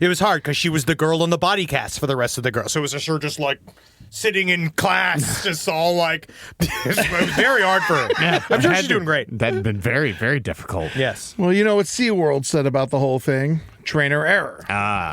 it was hard because she was the girl in the body cast for the rest of the girls. So it was just her sitting in class, just all it was very hard for her. Yeah, I'm sure she's doing great. That had been very, very difficult. Yes. Well, you know what SeaWorld said about the whole thing? Trainer error,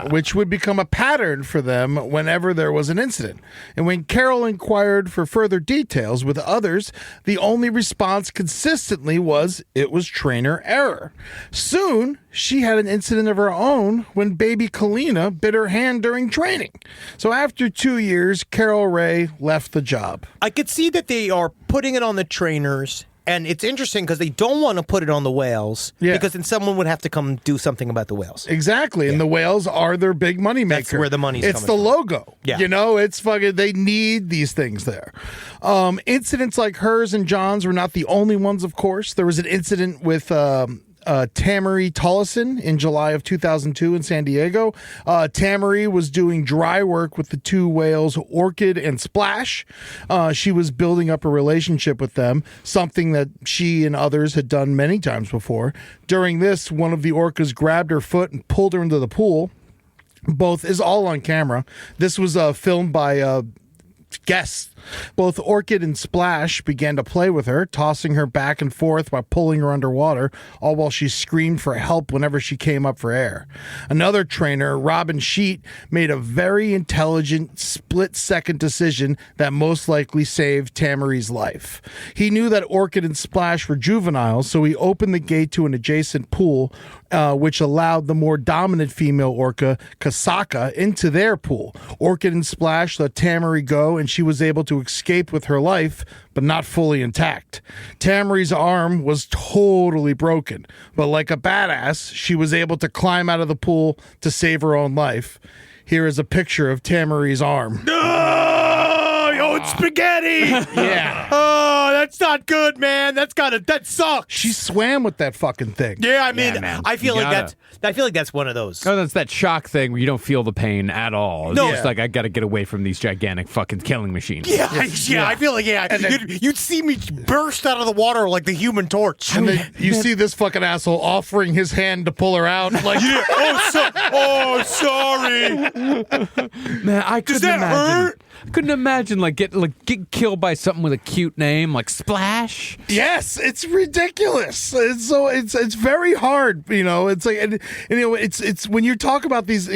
which would become a pattern for them whenever there was an incident. And when Carol inquired for further details with others, the only response consistently was it was trainer error. Soon, she had an incident of her own when baby Kalina bit her hand during training. So after 2 years, Carol Ray left the job. I could see that they are putting it on the trainers. And it's interesting because they don't want to put it on the whales because then someone would have to come do something about the whales. Exactly. And the whales are their big money maker. That's where the money's It's coming the from. logo. Yeah. It's fucking, they need these things there. Incidents like hers and John's were not the only ones, of course. There was an incident with Tamari Tollison in July of 2002 in San Diego. Tamari was doing dry work with the two whales, Orchid and Splash. She was building up a relationship with them, something that she and others had done many times before. During this, one of the orcas grabbed her foot and pulled her into the pool. Both is all on camera. This was filmed by guests. Both Orchid and Splash began to play with her, tossing her back and forth while pulling her underwater, all while she screamed for help whenever she came up for air. Another trainer, Robin Sheet, made a very intelligent split-second decision that most likely saved Tamari's life. He knew that Orchid and Splash were juveniles, so he opened the gate to an adjacent pool, which allowed the more dominant female orca, Kasaka, into their pool. Orchid and Splash let Tamari go, and she was able to escape with her life, but not fully intact. Tamari's arm was totally broken, but like a badass, she was able to climb out of the pool to save her own life. Here is a picture of Tamari's arm. Oh, it's spaghetti! Yeah. Oh, that's not good, man. That sucks. She swam with that fucking thing. Yeah, I mean, man. I feel You like gotta. that's one of those. Oh, that's that shock thing where you don't feel the pain at all. It's No. just like, I got to get away from these gigantic fucking killing machines. Yeah, I feel like, you'd see me burst out of the water like the Human Torch. And then you see this fucking asshole offering his hand to pull her out. Like, sorry. Man, I couldn't that imagine. hurt? Couldn't imagine get killed by something with a cute name like Splash. yes, it's ridiculous. It's very hard. It's like, and it's when you talk about these,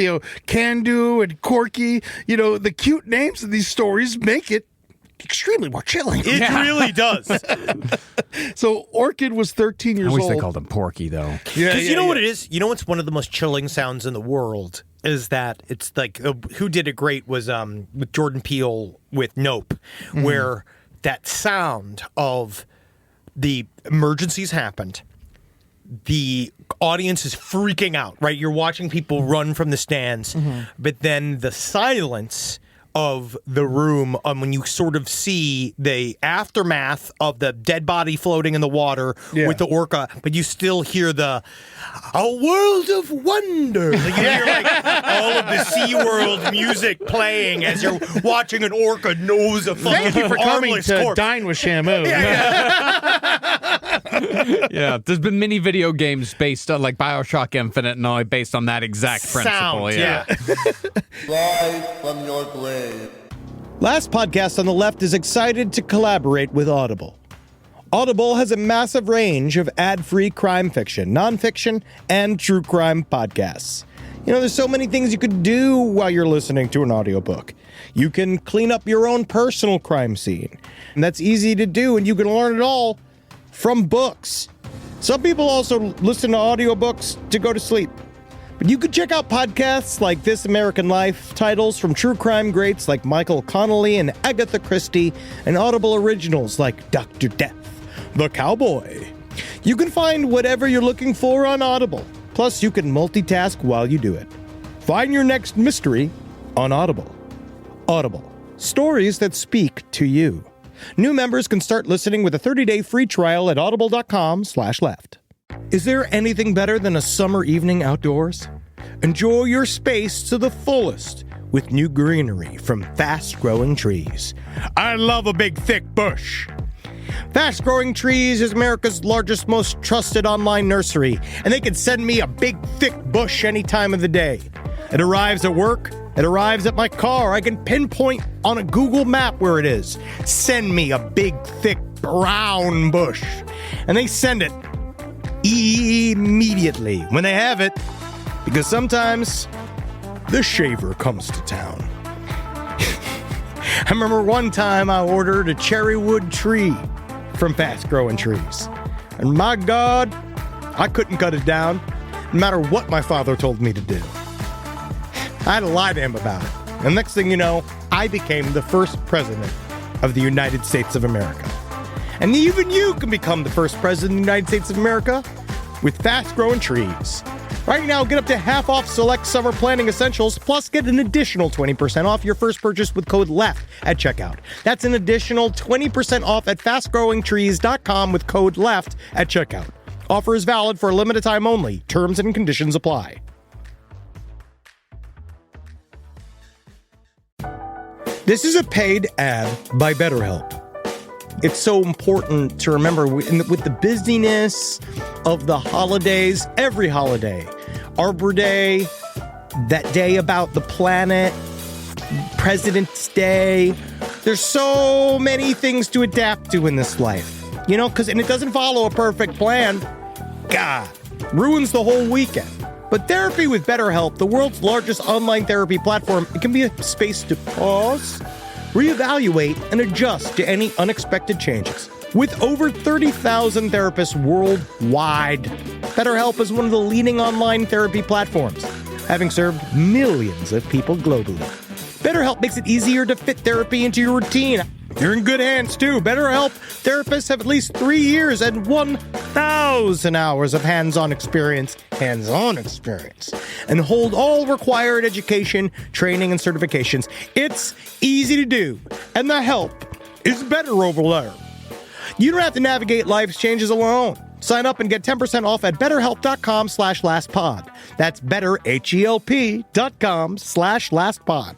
Can-Do and Corky, the cute names of these stories make it extremely more chilling. It really does. So Orchid was 13 years I wish old. they called him Porky though. Because you know what it is? You know what's one of the most chilling sounds in the world? Is that it's like who did it great was with Jordan Peele with Nope, where that sound of the emergencies happened, the audience is freaking out, right? You're watching people run from the stands, but then the silence of the room when you sort of see the aftermath of the dead body floating in the water with the orca, but you still hear a world of wonder. Like you hear all of the SeaWorld music playing as you're watching an orca nose a fucking Thank you for coming armless to corpse. Dine with Shamu. Yeah, there's been many video games based on like BioShock Infinite and all based on that exact principle. Sound, yeah. Rise from your grave. Last Podcast on the Left is excited to collaborate with Audible. Audible has a massive range of ad-free crime fiction, nonfiction, and true crime podcasts. There's so many things you could do while you're listening to an audiobook. You can clean up your own personal crime scene. And that's easy to do, and you can learn it all from books. Some people also listen to audiobooks to go to sleep. But you could check out podcasts like This American Life, titles from true crime greats like Michael Connelly and Agatha Christie, and Audible originals like Dr. Death, The Cowboy. You can find whatever you're looking for on Audible. Plus, you can multitask while you do it. Find your next mystery on Audible. Audible. Stories that speak to you. New members can start listening with a 30-day free trial at audible.com/left. Is there anything better than a summer evening outdoors? Enjoy your space to the fullest with new greenery from Fast Growing Trees. I love a big, thick bush. Fast Growing Trees is America's largest, most trusted online nursery, and they can send me a big, thick bush any time of the day. It arrives at work. It arrives at my car. I can pinpoint on a Google map where it is. Send me a big, thick, brown bush. And they send it immediately when they have it, because sometimes the shaver comes to town. I remember one time I ordered a cherry wood tree from Fast Growing Trees, and my God, I couldn't cut it down no matter what my father told me to do. I had to lie to him about it, and next thing you know, I became the first president of the United States of America. And even you can become the first president of the United States of America with Fast Growing Trees. Right now, get up to half off select summer planting essentials, plus get an additional 20% off your first purchase with code LEFT at checkout. That's an additional 20% off at fastgrowingtrees.com with code LEFT at checkout. Offer is valid for a limited time only. Terms and conditions apply. This is a paid ad by BetterHelp. It's so important to remember with the busyness of the holidays, every holiday, Arbor Day, that day about the planet, President's Day. There's so many things to adapt to in this life, and it doesn't follow a perfect plan. God, ruins the whole weekend. But therapy with BetterHelp, the world's largest online therapy platform, it can be a space to pause, reevaluate, and adjust to any unexpected changes. With over 30,000 therapists worldwide, BetterHelp is one of the leading online therapy platforms, having served millions of people globally. BetterHelp makes it easier to fit therapy into your routine. You're in good hands, too. BetterHelp therapists have at least 3 years and 1,000 hours of hands-on experience, and hold all required education, training, and certifications. It's easy to do, and the help is better over there. You don't have to navigate life's changes alone. Sign up and get 10% off at betterhelp.com/lastpod. That's betterhelp.com/lastpod.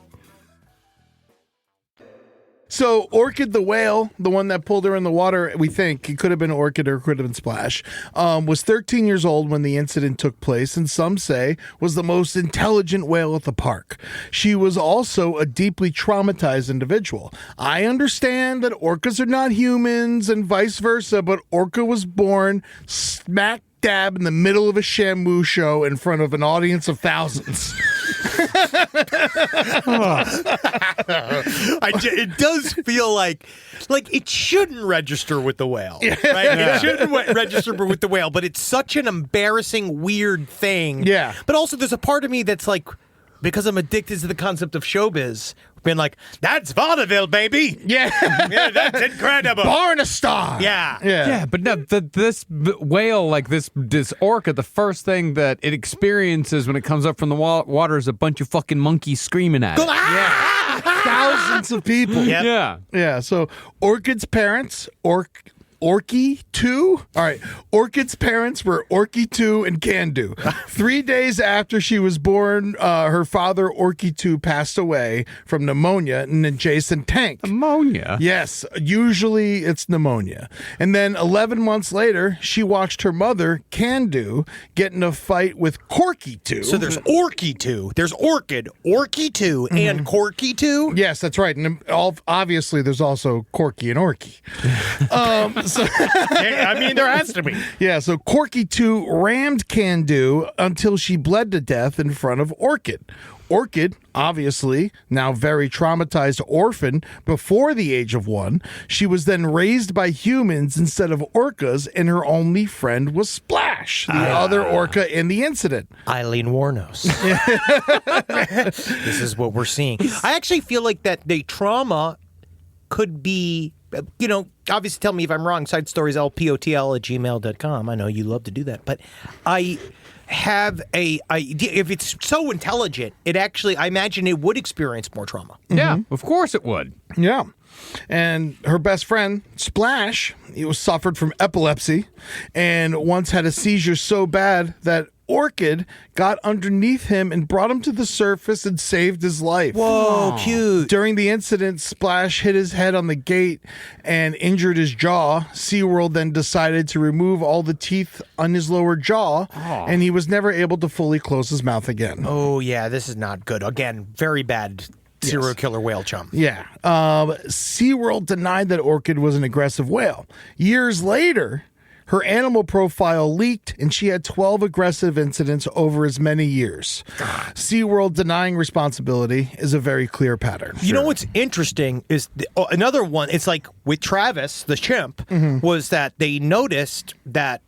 So Orchid the whale, the one that pulled her in the water, we think it could have been Orchid or it could have been Splash, was 13 years old when the incident took place, and some say was the most intelligent whale at the park. She was also a deeply traumatized individual. I understand that orcas are not humans and vice versa, but Orca was born smack dab in the middle of a Shamu show in front of an audience of thousands. It does feel like it shouldn't register with the whale, right? It shouldn't register with the whale, but it's such an embarrassing, weird thing. Yeah. But also, there's a part of me that's like, because I'm addicted to the concept of showbiz, been like, that's vaudeville, baby. Yeah. Yeah, that's incredible. Born a star. Yeah. But no, this whale, like this orca, the first thing that it experiences when it comes up from the water is a bunch of fucking monkeys screaming at it. Thousands of people. Yep. Yeah. Yeah, so Orchid's parents, Orky 2? All right. Orchid's parents were Orky 2 and Candu. 3 days after she was born, her father, Orky 2, passed away from pneumonia in an adjacent tank. Pneumonia? Yes, usually it's pneumonia. And then 11 months later, she watched her mother, Candu, get in a fight with Corky 2. So there's Orky 2, there's Orchid, Orky 2, and Corky 2? Yes, that's right. And obviously, there's also Corky and Orky. I mean, there has to be. Yeah, so Corky 2 rammed Candu until she bled to death in front of Orchid. Orchid, obviously, now very traumatized orphan before the age of 1. She was then raised by humans instead of orcas, and her only friend was Splash, the other orca in the incident. Eileen Warnos. This is what we're seeing. I actually feel like that the trauma could be, obviously tell me if I'm wrong, sidestorieslpotl@gmail.com. I know you love to do that, but I have a idea. If it's so intelligent, I imagine it would experience more trauma. Yeah, of course it would. Yeah. And her best friend, Splash, suffered from epilepsy and once had a seizure so bad that Orchid got underneath him and brought him to the surface and saved his life. Whoa, cute. During the incident, Splash hit his head on the gate and injured his jaw. SeaWorld then decided to remove all the teeth on his lower jaw, and he was never able to fully close his mouth again. Oh, yeah, this is not good. Again, very bad serial killer whale chum. Yeah. SeaWorld denied that Orchid was an aggressive whale. Years later, her animal profile leaked, and she had 12 aggressive incidents over as many years. SeaWorld denying responsibility is a very clear pattern. You know what's interesting is another one, it's like with Travis, the chimp, was that they noticed that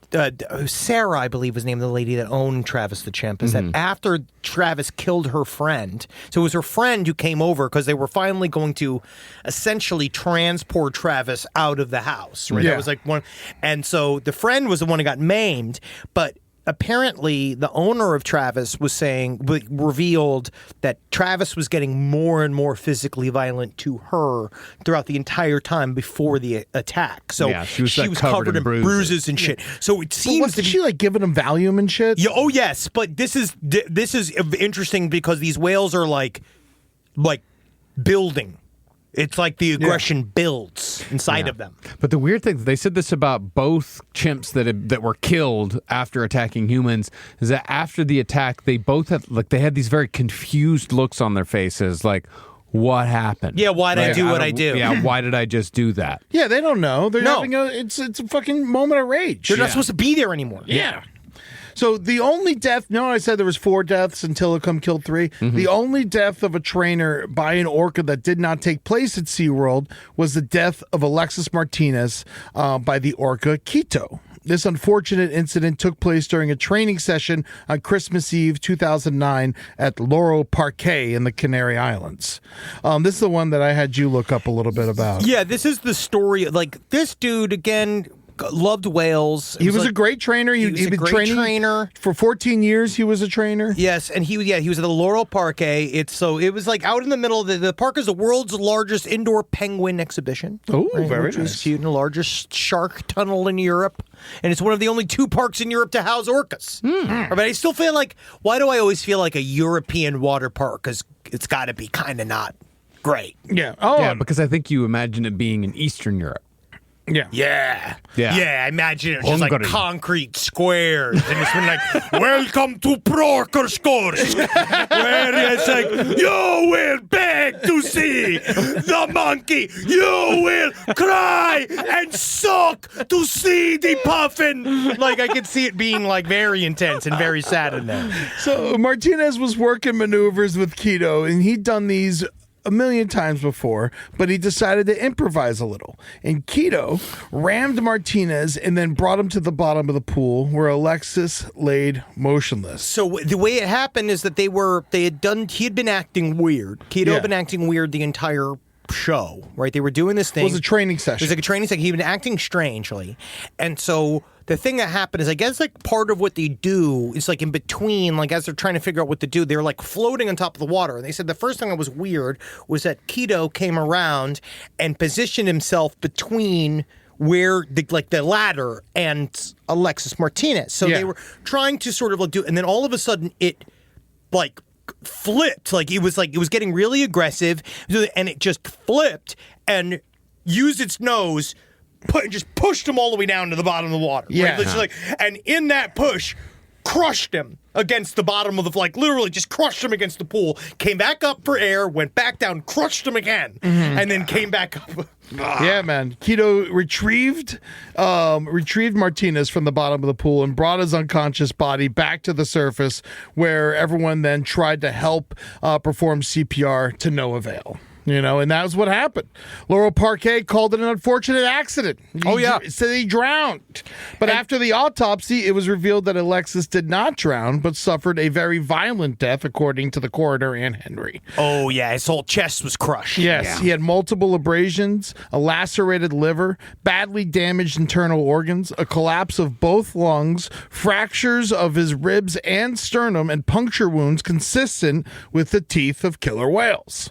Sarah, I believe was the name of the lady that owned Travis the chimp, is that after Travis killed her friend, so it was her friend who came over because they were finally going to essentially transport Travis out of the house, right? Yeah. That was like one, and so the friend was the one who got maimed, but apparently the owner of Travis revealed that Travis was getting more and more physically violent to her throughout the entire time before the attack. So she was covered in bruises and shit. So it seems wasn't she like giving him Valium and shit? Yeah, oh yes, but this is interesting because these whales are like building. It's like the aggression builds inside of them. But the weird thing, they said this about both chimps that were killed after attacking humans, is that after the attack, they both had these very confused looks on their faces, like, what happened? Yeah, why did I do what I do? Yeah, why did I just do that? Yeah, they don't know. They're having it's a fucking moment of rage. They're not supposed to be there anymore. Yeah. So the only death, I said there was 4 deaths and Tilikum killed 3. Mm-hmm. The only death of a trainer by an orca that did not take place at SeaWorld was the death of Alexis Martinez by the orca Quito. This unfortunate incident took place during a training session on Christmas Eve 2009 at Loro Parque in the Canary Islands. This is the one that I had you look up a little bit about. Yeah, this is the story. Like, this dude, again, loved whales. He was a great trainer. He'd been training trainer for 14 years. He was a trainer. Yes, and he was at the Loro Parque. It was like out in the middle of the park is the world's largest indoor penguin exhibition. Oh, very which nice. Is cute, and the largest shark tunnel in Europe, and it's one of the only 2 parks in Europe to house orcas. But I still feel like, why do I always feel like a European water park? Because it's got to be kind of not great. Yeah. Yeah, because I think you imagine it being in Eastern Europe. Yeah. I imagine it's just like Hungary. concrete squares, and it's been like, "Welcome to Prokerskors," where it's like, "You will beg to see the monkey. You will cry and suck to see the puffin." Like, I could see it being like very intense and very sad in there. So Martinez was working maneuvers with Quito, and he'd done these a million times before, but he decided to improvise a little. And Quito rammed Martinez and then brought him to the bottom of the pool where Alexis laid motionless. So the way it happened is that he had been acting weird. Quito had been acting weird the entire show, right? They were doing this thing. It was a training It session. was like a training session. He'd been acting strangely. And so the thing that happened is, I guess, like, part of what they do is, like, in between, like, as they're trying to figure out what to do, they're like floating on top of the water. And they said the first thing that was weird was that Quito came around and positioned himself between where the ladder and Alexis Martinez. So they were trying to sort of like do, and then all of a sudden it like flipped. Like, it was getting really aggressive, and it just flipped and used its nose, just pushed him all the way down to the bottom of the water. Yeah. Right? And in that push, crushed him against the bottom of the, like, literally just crushed him against the pool, came back up for air, went back down, crushed him again, and then came back up. Yeah, man. Quito retrieved Martinez from the bottom of the pool and brought his unconscious body back to the surface, where everyone then tried to help perform CPR to no avail. And that was what happened. Laurel Parquet called it an unfortunate accident. Said he drowned. But after the autopsy, it was revealed that Alexis did not drown, but suffered a very violent death, according to the coroner and Henry. Oh, yeah. His whole chest was crushed. Yes, he had multiple abrasions, a lacerated liver, badly damaged internal organs, a collapse of both lungs, fractures of his ribs and sternum, and puncture wounds consistent with the teeth of killer whales.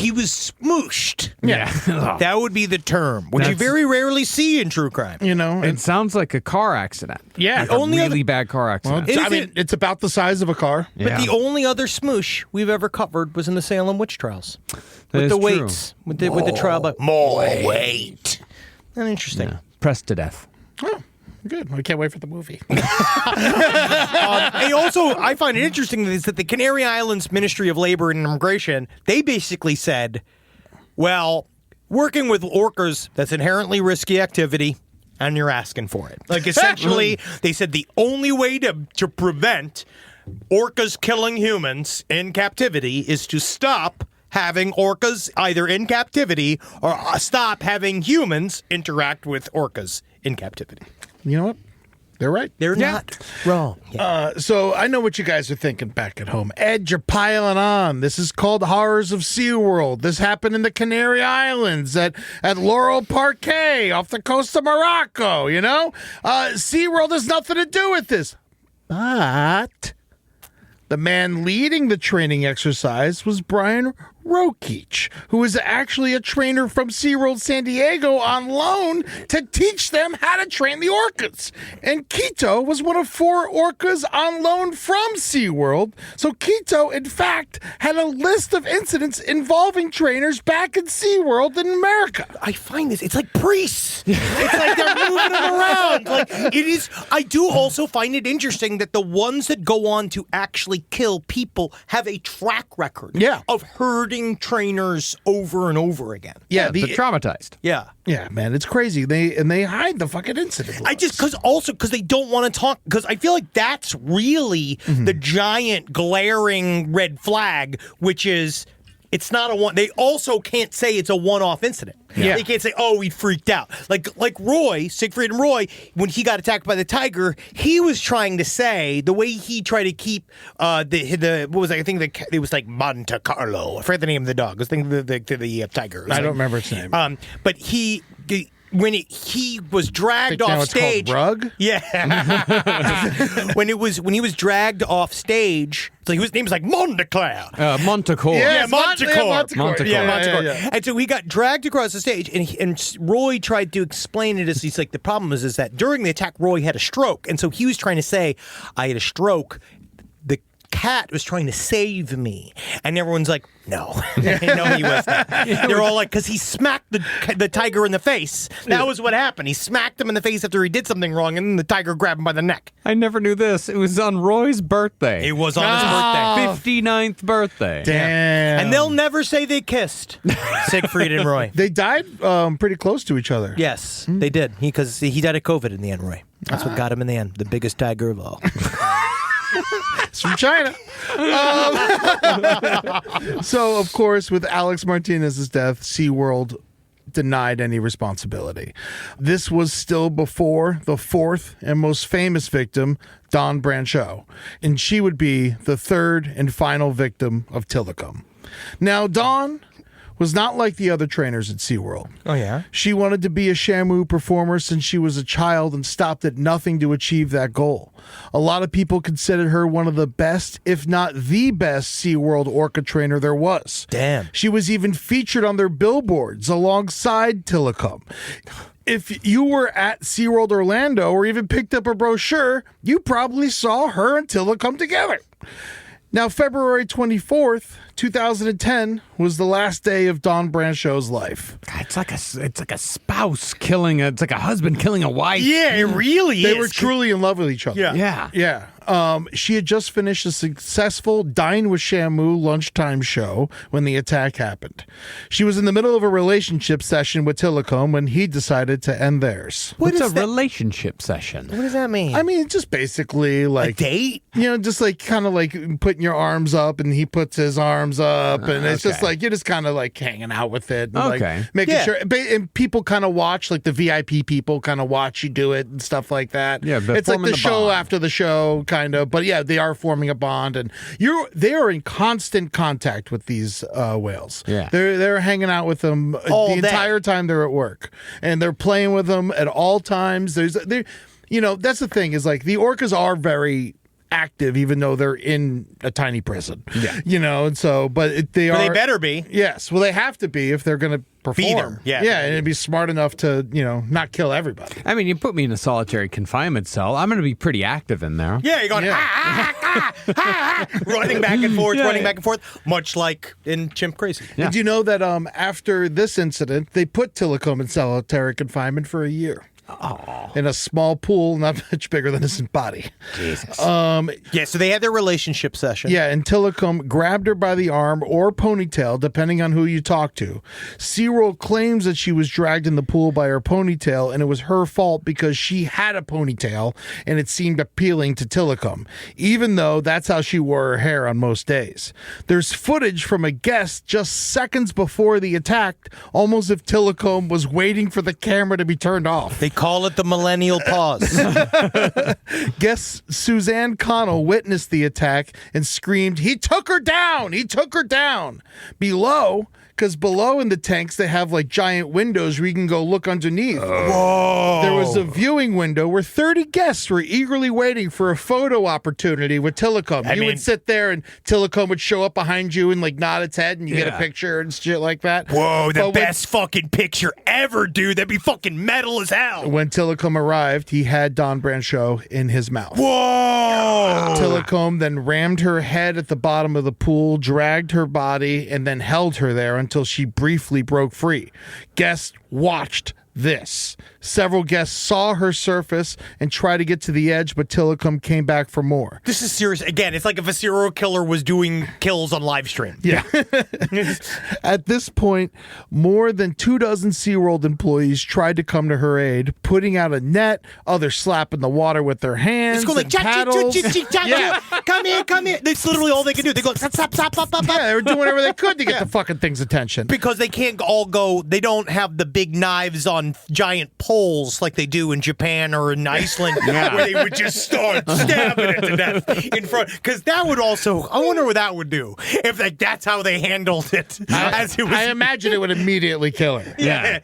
He was smooshed. Yeah. That would be the term, which you very rarely see in true crime. It sounds like a car accident. Yeah. Like a really bad car accident. It's about the size of a car. But the only other smoosh we've ever covered was in the Salem witch trials. With is the true. weights. With the trial by more weight. That's interesting. Yeah. Pressed to death. Oh, good. I can't wait for the movie. And also, I find it interesting is that the Canary Islands Ministry of Labor and Immigration, they basically said, well, working with orcas, that's inherently risky activity, and you're asking for it. Like, essentially, they said the only way to prevent orcas killing humans in captivity is to stop having orcas either in captivity or stop having humans interact with orcas in captivity. You know what? They're right. They're not wrong. Yeah. So I know what you guys are thinking back at home. Ed, you're piling on. This is called Horrors of SeaWorld. This happened in the Canary Islands at Laurel Parquet off the coast of Morocco, SeaWorld has nothing to do with this. But the man leading the training exercise was Brian Rokeach, who was actually a trainer from SeaWorld San Diego on loan to teach them how to train the orcas. And Quito was one of 4 orcas on loan from SeaWorld. So Quito, in fact, had a list of incidents involving trainers back in SeaWorld in America. I find this, it's like priests. It's like they're moving them around. Like, it is. I do also find it interesting that the ones that go on to actually kill people have a track record of herding trainers over and over again. Yeah, they're traumatized. Yeah. Yeah, man, it's crazy. They hide the fucking incident. Because they don't want to talk, because I feel like that's really the giant glaring red flag, which is it's not a one. They also can't say it's a one-off incident. Yeah. They can't say, oh, he freaked out. Like Roy, Siegfried and Roy, when he got attacked by the tiger, he was trying to say the way he tried to keep the what was I think it was like Monte Carlo. I forget the name of the dog. I was thinking the tiger. I don't remember its name. But when he was dragged now off it's stage, called Rug? Yeah. when he was dragged off stage, so his name was like Monteclair. Montecore. Yeah, Montecore. Montecore. Yeah, Montecore. Yeah. And so he got dragged across the stage, and Roy tried to explain it as he's like, the problem is that during the attack, Roy had a stroke, and so he was trying to say, I had a stroke. The cat was trying to save me, and everyone's like, no, no, he was not. They're all like, because he smacked the tiger in the face. That was what happened. He smacked him in the face after he did something wrong, and then the tiger grabbed him by the neck. I never knew this. It was on Roy's birthday. It was on his birthday. 59th birthday. Damn. And they'll never say they kissed, Siegfried and Roy. They died pretty close to each other. Yes, they did. Because he died of COVID in the end, Roy. That's what got him in the end. The biggest tiger of all. It's from China. So, of course, with Alex Martinez's death, SeaWorld denied any responsibility. This was still before the 4th and most famous victim, Dawn Brancheau, and she would be the 3rd and final victim of Tilikum. Now, Dawn was not like the other trainers at SeaWorld. Oh, yeah? She wanted to be a Shamu performer since she was a child and stopped at nothing to achieve that goal. A lot of people considered her one of the best, if not the best, SeaWorld orca trainer there was. Damn. She was even featured on their billboards alongside Tilikum. If you were at SeaWorld Orlando or even picked up a brochure, you probably saw her and Tilikum together. Now, February 24th, 2010 was the last day of Dawn Brancheau's life. It's like a spouse killing it's like a husband killing a wife. Yeah, it really is. They were truly in love with each other. Yeah. Yeah. She had just finished a successful Dine with Shamu lunchtime show when the attack happened. She was in the middle of a relationship session with Tilikum when he decided to end theirs. What's a relationship session? What does that mean? I mean, just basically like a date? You know, just like kind of like putting your arms up and he puts his arms up and it's just like, you're just kind of like hanging out with it. And like making sure. And people kind of watch, like the VIP people kind of watch you do it and stuff like that. Yeah, it's like the show bond. after the show kind of. But yeah, they are forming a bond and they are in constant contact with these whales. Yeah. They're hanging out with them All the day. entire time they're at work. And they're playing with them at all times. That's the thing is like the orcas are very active even though they're in a tiny prison. Yeah. And so they They better be. Yes. Well, they have to be if they're going to perform. Yeah. Yeah, and it'd be smart enough to, not kill everybody. I mean, you put me in a solitary confinement cell, I'm going to be pretty active in there. Yeah, you're going, running back and forth, much like in Chimp Crazy. Yeah. And do you know that after this incident, they put Tilikum in solitary confinement for a year? In a small pool, not much bigger than his body. Jesus. Yeah, so they had their relationship session. Yeah, and Tilikum grabbed her by the arm or ponytail, depending on who you talk to. SeaWorld claims that she was dragged in the pool by her ponytail, and it was her fault because she had a ponytail, and it seemed appealing to Tilikum, even though that's how she wore her hair on most days. There's footage from a guest just seconds before the attack, almost if Tilikum was waiting for the camera to be turned off. They call it the millennial pause. Guest Suzanne Connell witnessed the attack and screamed, "He took her down! He took her down!" Below, because below in the tanks they have like giant windows where you can go look underneath. Whoa! There was a viewing window where 30 guests were eagerly waiting for a photo opportunity with Tilikum. You would sit there and Tilikum would show up behind you and like nod its head and you get a picture and shit like that. Whoa, the best fucking picture ever, dude. That'd be fucking metal as hell. When Tilikum arrived, he had Don Brancheau in his mouth. Whoa! Tilikum then rammed her head at the bottom of the pool, dragged her body, and then held her there until she briefly broke free. Guests watched this. Several guests saw her surface and try to get to the edge, but Tilikum came back for more. This is serious. Again, it's like if a serial killer was doing kills on live stream. Yeah. At this point, more than 24 SeaWorld employees tried to come to her aid, putting out a net, others slapping the water with their hands. It's going like, paddles. Yeah. Come here. That's literally all they can do. They go, stop. Yeah, they were doing whatever they could to get the fucking thing's attention. Because they can't all go, they don't have the big knives on giant poles like they do in Japan or in Iceland, where they would just start stabbing it to death in front. Because that would also, I wonder what that would do if like that's how they handled it. I imagine it would immediately kill her. Yeah.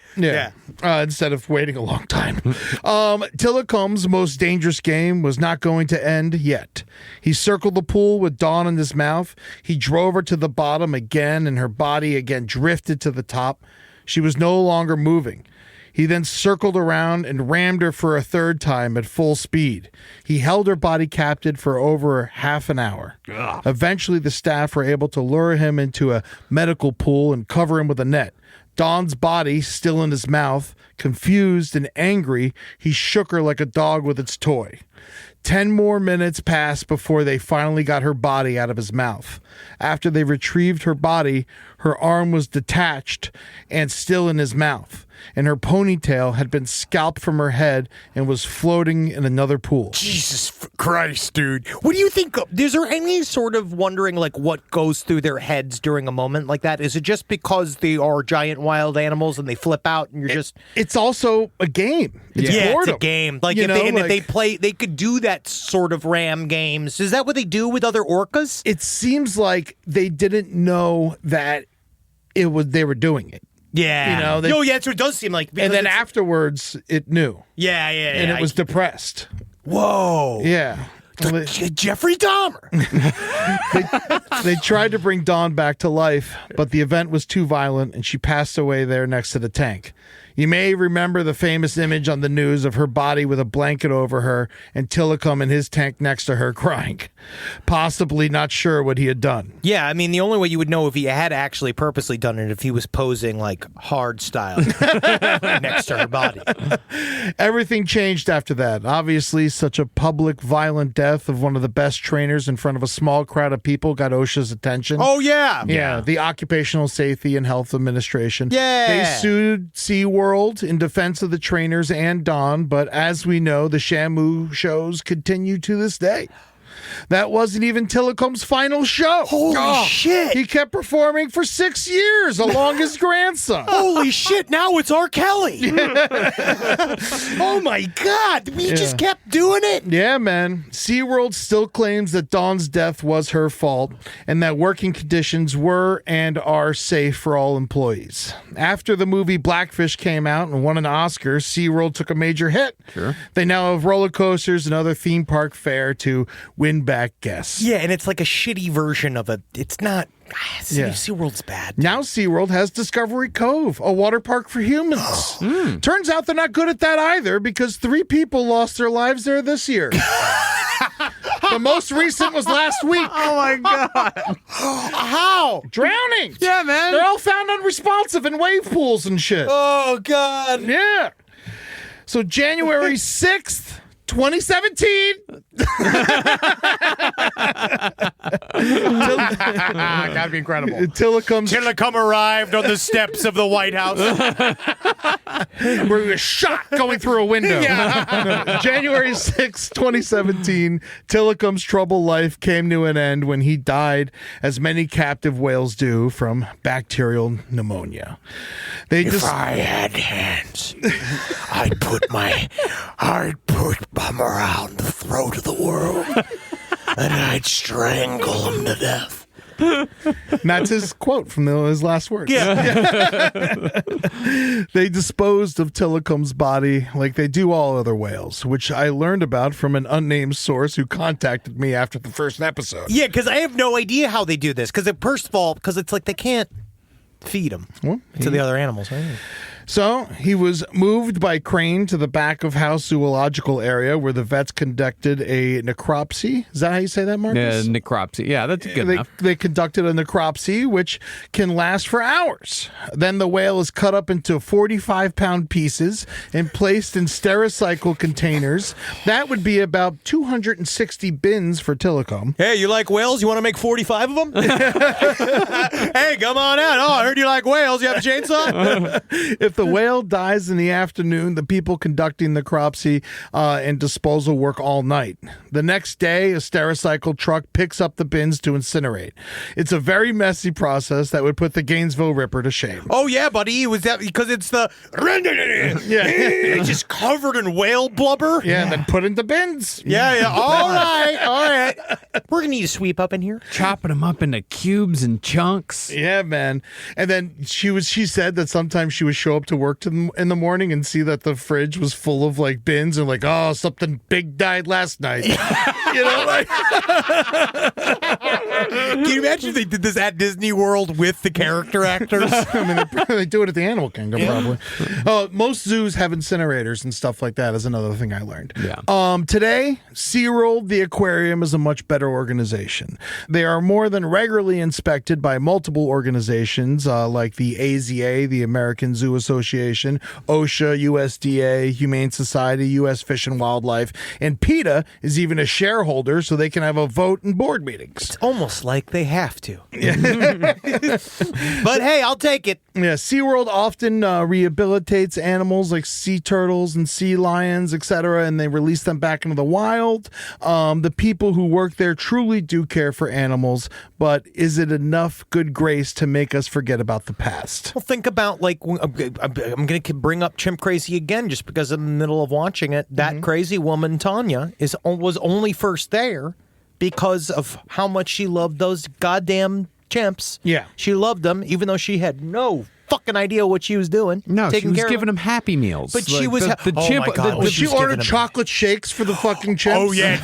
Instead of waiting a long time. Tilikum's most dangerous game was not going to end yet. He circled the pool with Dawn in his mouth. He drove her to the bottom again, and her body again drifted to the top. She was no longer moving. He then circled around and rammed her for a third time at full speed. He held her body captive for over half an hour. Ugh. Eventually, the staff were able to lure him into a medical pool and cover him with a net. Dawn's body still in his mouth, confused and angry, he shook her like a dog with its toy. 10 more minutes passed before they finally got her body out of his mouth. After they retrieved her body, her arm was detached and still in his mouth, and her ponytail had been scalped from her head and was floating in another pool. Jesus Christ, dude. What do you think? Is there any sort of wondering like what goes through their heads during a moment like that? Is it just because they are giant wild animals and they flip out and you're just... It's also a game. It's boredom. It's a game. Like, if they play, they could do that sort of ram games. Is that what they do with other orcas? It seems like they didn't know that they were doing it. Yeah. That's what it does seem like. And then afterwards, it knew. Yeah. And it was depressed. Whoa. Yeah. Jeffrey Dahmer. They tried to bring Dawn back to life, but the event was too violent and she passed away there next to the tank. You may remember the famous image on the news of her body with a blanket over her and Tilikum in his tank next to her crying, possibly not sure what he had done. Yeah, I mean, the only way you would know if he had actually purposely done it if he was posing like hard style next to her body. Everything changed after that. Obviously, such a public, violent death of one of the best trainers in front of a small crowd of people got OSHA's attention. Oh, yeah. Yeah, the Occupational Safety and Health Administration. Yeah. They sued SeaWorld in defense of the trainers and Dawn, but as we know, the Shamu shows continue to this day. That wasn't even Tilikum's final show. Holy shit. He kept performing for 6 years along his grandson. Holy shit, now it's R. Kelly. Oh my God. He just kept doing it. Yeah, man. SeaWorld still claims that Dawn's death was her fault and that working conditions were and are safe for all employees. After the movie Blackfish came out and won an Oscar, SeaWorld took a major hit. Sure. They now have roller coasters and other theme park fare to win back guests. Yeah, and it's like a shitty version of a... It's not... SeaWorld's bad. Now SeaWorld has Discovery Cove, a water park for humans. Turns out they're not good at that either because 3 people lost their lives there this year. The most recent was last week. Oh my God. How? Drowning. Yeah, man. They're all found unresponsive in wave pools and shit. Oh, God. Yeah. So January 6th, 2017. That'd be incredible. Tilikum arrived on the steps of the White House. We're shot going through a window. January 6, 2017, Tilikum's troubled life came to an end when he died, as many captive whales do, from bacterial pneumonia. If I had hands, I'd put them around the throat of the world, and I'd strangle them to death. And that's his quote from his last words. Yeah. They disposed of Tilikum's body like they do all other whales, which I learned about from an unnamed source who contacted me after the first episode. Yeah, because I have no idea how they do this. Because first of all, because it's like they can't feed them to the other animals, right? So he was moved by crane to the back of house zoological area where the vets conducted a necropsy. Is that how you say that, Marcus? Necropsy. Yeah, that's good enough. They conducted a necropsy, which can last for hours. Then the whale is cut up into 45-pound pieces and placed in Stericycle containers. That would be about 260 bins for Tilikum. Hey, you like whales? You want to make 45 of them? Hey, come on out. Oh, I heard you like whales. You have a chainsaw? If the whale dies in the afternoon, the people conducting the necropsy and disposal work all night. The next day, a Stericycle truck picks up the bins to incinerate. It's a very messy process that would put the Gainesville Ripper to shame. Oh, yeah, buddy. Was that because it's the... It's just covered in whale blubber? Yeah, and then put into bins. Yeah. All right. We're going to need a sweep up in here. Chopping them up into cubes and chunks. Yeah, man. And then she said that sometimes she would show up to work in the morning and see that the fridge was full of like bins and like, oh, something big died last night. You know, like. Can you imagine if they did this at Disney World with the character actors? I mean, they do it at the Animal Kingdom, probably. Most zoos have incinerators and stuff like that is another thing I learned. Yeah. Today, SeaWorld, the aquarium, is a much better organization. They are more than regularly inspected by multiple organizations like the AZA, the American Zoo Association, OSHA, USDA, Humane Society, U.S. Fish and Wildlife, and PETA is even a shareholder so they can have a vote in board meetings. It's almost like they have to. But hey, I'll take it. Yeah, SeaWorld often rehabilitates animals like sea turtles and sea lions, etc., and they release them back into the wild. The people who work there truly do care for animals, but is it enough good grace to make us forget about the past? Well, think about, like, I'm going to bring up Chimp Crazy again just because I'm in the middle of watching it. That crazy woman, Tanya, was only first there because of how much she loved those goddamn chimps. Yeah. She loved them, even though she had no fucking idea what she was doing. No, she was care of giving them Happy Meals. But she was... the oh chimp. my God. She ordered chocolate shakes for the fucking chimps. Oh, yeah.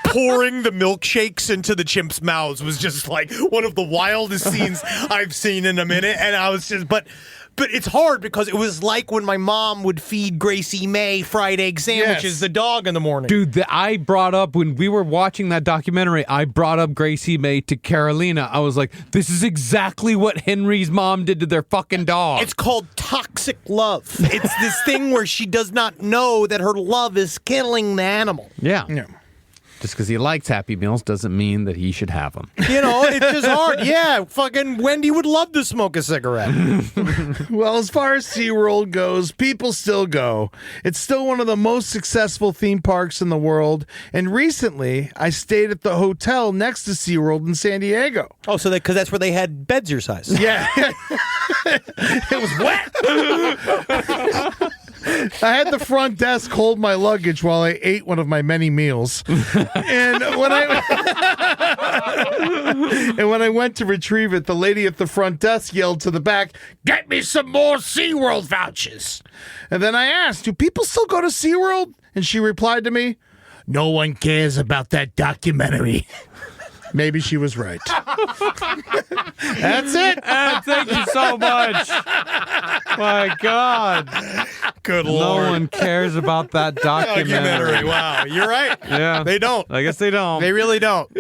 Pouring the milkshakes into the chimps' mouths was just like one of the wildest scenes I've seen in a minute. And I was just... But it's hard because it was like when my mom would feed Gracie May fried egg sandwiches, the dog, in the morning. Dude, I brought up, when we were watching that documentary, I brought up Gracie May to Carolina. I was like, this is exactly what Henry's mom did to their fucking dog. It's called toxic love. It's this thing where she does not know that her love is killing the animal. Yeah. Just because he likes Happy Meals doesn't mean that he should have them. You know, it's just hard. Yeah, fucking Wendy would love to smoke a cigarette. Well, as far as SeaWorld goes, people still go. It's still one of the most successful theme parks in the world. And recently, I stayed at the hotel next to SeaWorld in San Diego. Oh, so because that's where they had beds your size. Yeah. It was wet. I had the front desk hold my luggage while I ate one of my many meals. And when I went to retrieve it, the lady at the front desk yelled to the back, "Get me some more SeaWorld vouchers." And then I asked, "Do people still go to SeaWorld?" And she replied to me, "No one cares about that documentary." Maybe she was right. That's it. Thank you so much. My God. Good No Lord. one cares about that documentary. Wow, you're right. Yeah. They don't. I guess they don't. They really don't.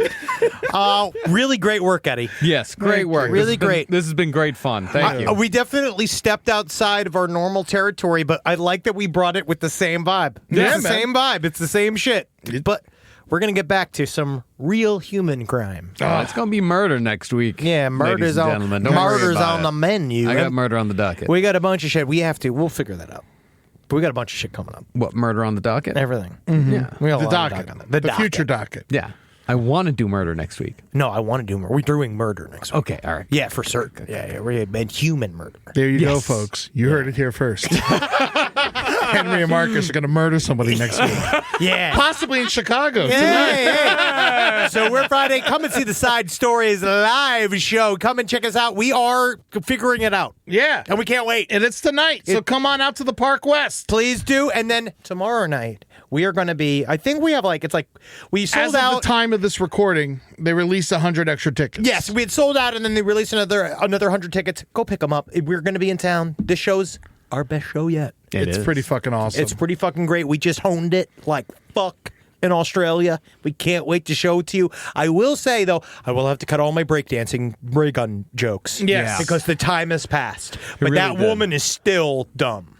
Really great work, Eddie. Yes, great work. Really great. This has been great fun. Thank you. We definitely stepped outside of our normal territory, but I like that we brought it with the same vibe. Yeah, It's the man. same vibe. It's the same shit. But we're going to get back to some real human crime. It's going to be murder next week. Yeah, ladies and gentlemen. Don't worry murder's about on it. the menu. I got murder on the docket. We got a bunch of shit. We'll figure that out. But we got a bunch of shit coming up. What, murder on the docket? Everything. Yeah. We got a The lot of docket. doc on The docket. future docket. Yeah. I want to do murder next week. No, I want to do murder. We're doing murder next week. Okay, all right. Yeah, for certain. Yeah, we're human murder. There you go, Yes. folks. You heard it here first. Henry and Marcus are going to murder somebody next week. Yeah. Possibly in Chicago. Hey. So we're Friday. Come and see the Side Stories live show. Come and check us out. We are figuring it out. Yeah. And we can't wait. And it's tonight, so come on out to the Park West. Please do. And then tomorrow night, we are going to be, I think we have we sold As out. of the time of this recording, they released 100 extra tickets. Yes, we had sold out, and then they released another 100 tickets. Go pick them up. We're going to be in town. This show's our best show yet. It's pretty fucking awesome. It's pretty fucking great. We just honed it like fuck in Australia. We can't wait to show it to you. I will say, though, I will have to cut all my breakdancing ray gun jokes. Yes. Because the time has passed. But really that did. woman is still dumb.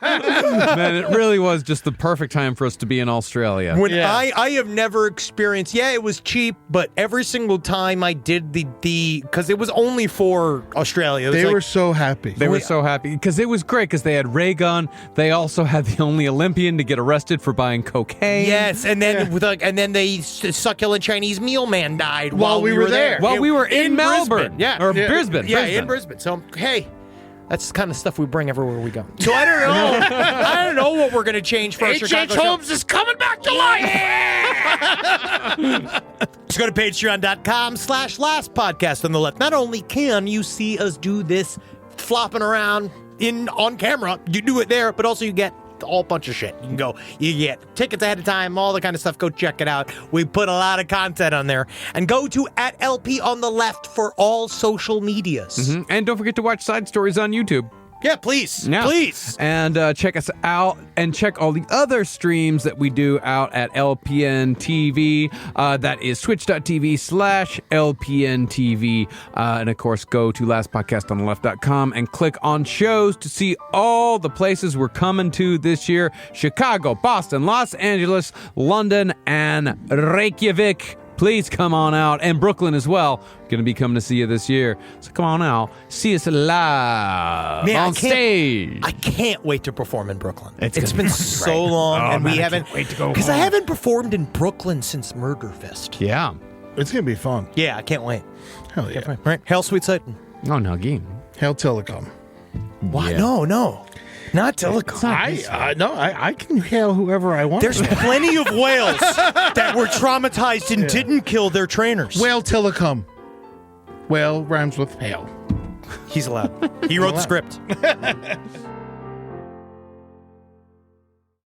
Man, it really was just the perfect time for us to be in Australia. When Yeah. I have never experienced, it was cheap, but every single time I did the because it was only for Australia. It was They like, were so happy. They were so happy because it was great because they had ray gun. They also had the only Olympian to get arrested for buying cocaine. yes, and then and then the succulent Chinese meal man died While we were there. While we were in Melbourne. Brisbane. Yeah. Or Brisbane. Yeah, in Brisbane. So hey, that's the kind of stuff we bring everywhere we go. So I don't know. I don't know what we're gonna change for our Chicago show. Holmes is coming back to life. Just go to patreon.com/last podcast on the left. Not only can you see us do this flopping around on camera, you do it there, but also you get a whole bunch of shit. You get tickets ahead of time, all the kind of stuff. Go check it out. We put a lot of content on there. And go to @LP on the left for all social medias. And don't forget to watch Side Stories on YouTube. Yeah, please. Yeah. Please. And check us out and check all the other streams that we do out at LPN TV. That is twitch.tv/LPN TV. And of course, go to lastpodcastontheleft.com and click on shows to see all the places we're coming to this year. Chicago, Boston, Los Angeles, London, and Reykjavik. Please come on out. And Brooklyn as well. Going to be coming to see you this year. So come on out. See us live Man, on stage. I can't wait to perform in Brooklyn. It's It's gonna been be so great. long, Oh, and man, we I haven't. can't wait to go Because I home. haven't performed in Brooklyn since Murderfest. Yeah. It's going to be fun. Yeah, I can't wait. Hell yeah. Right? Hail, sweet Satan. Oh, no, game. Hail Tilikum. Why? Yeah. No. Not Tilikum. I can hail whoever I want. There's plenty of whales that were traumatized and didn't kill their trainers. Whale Tilikum. Whale rhymes with hail. He's allowed. He wrote the script.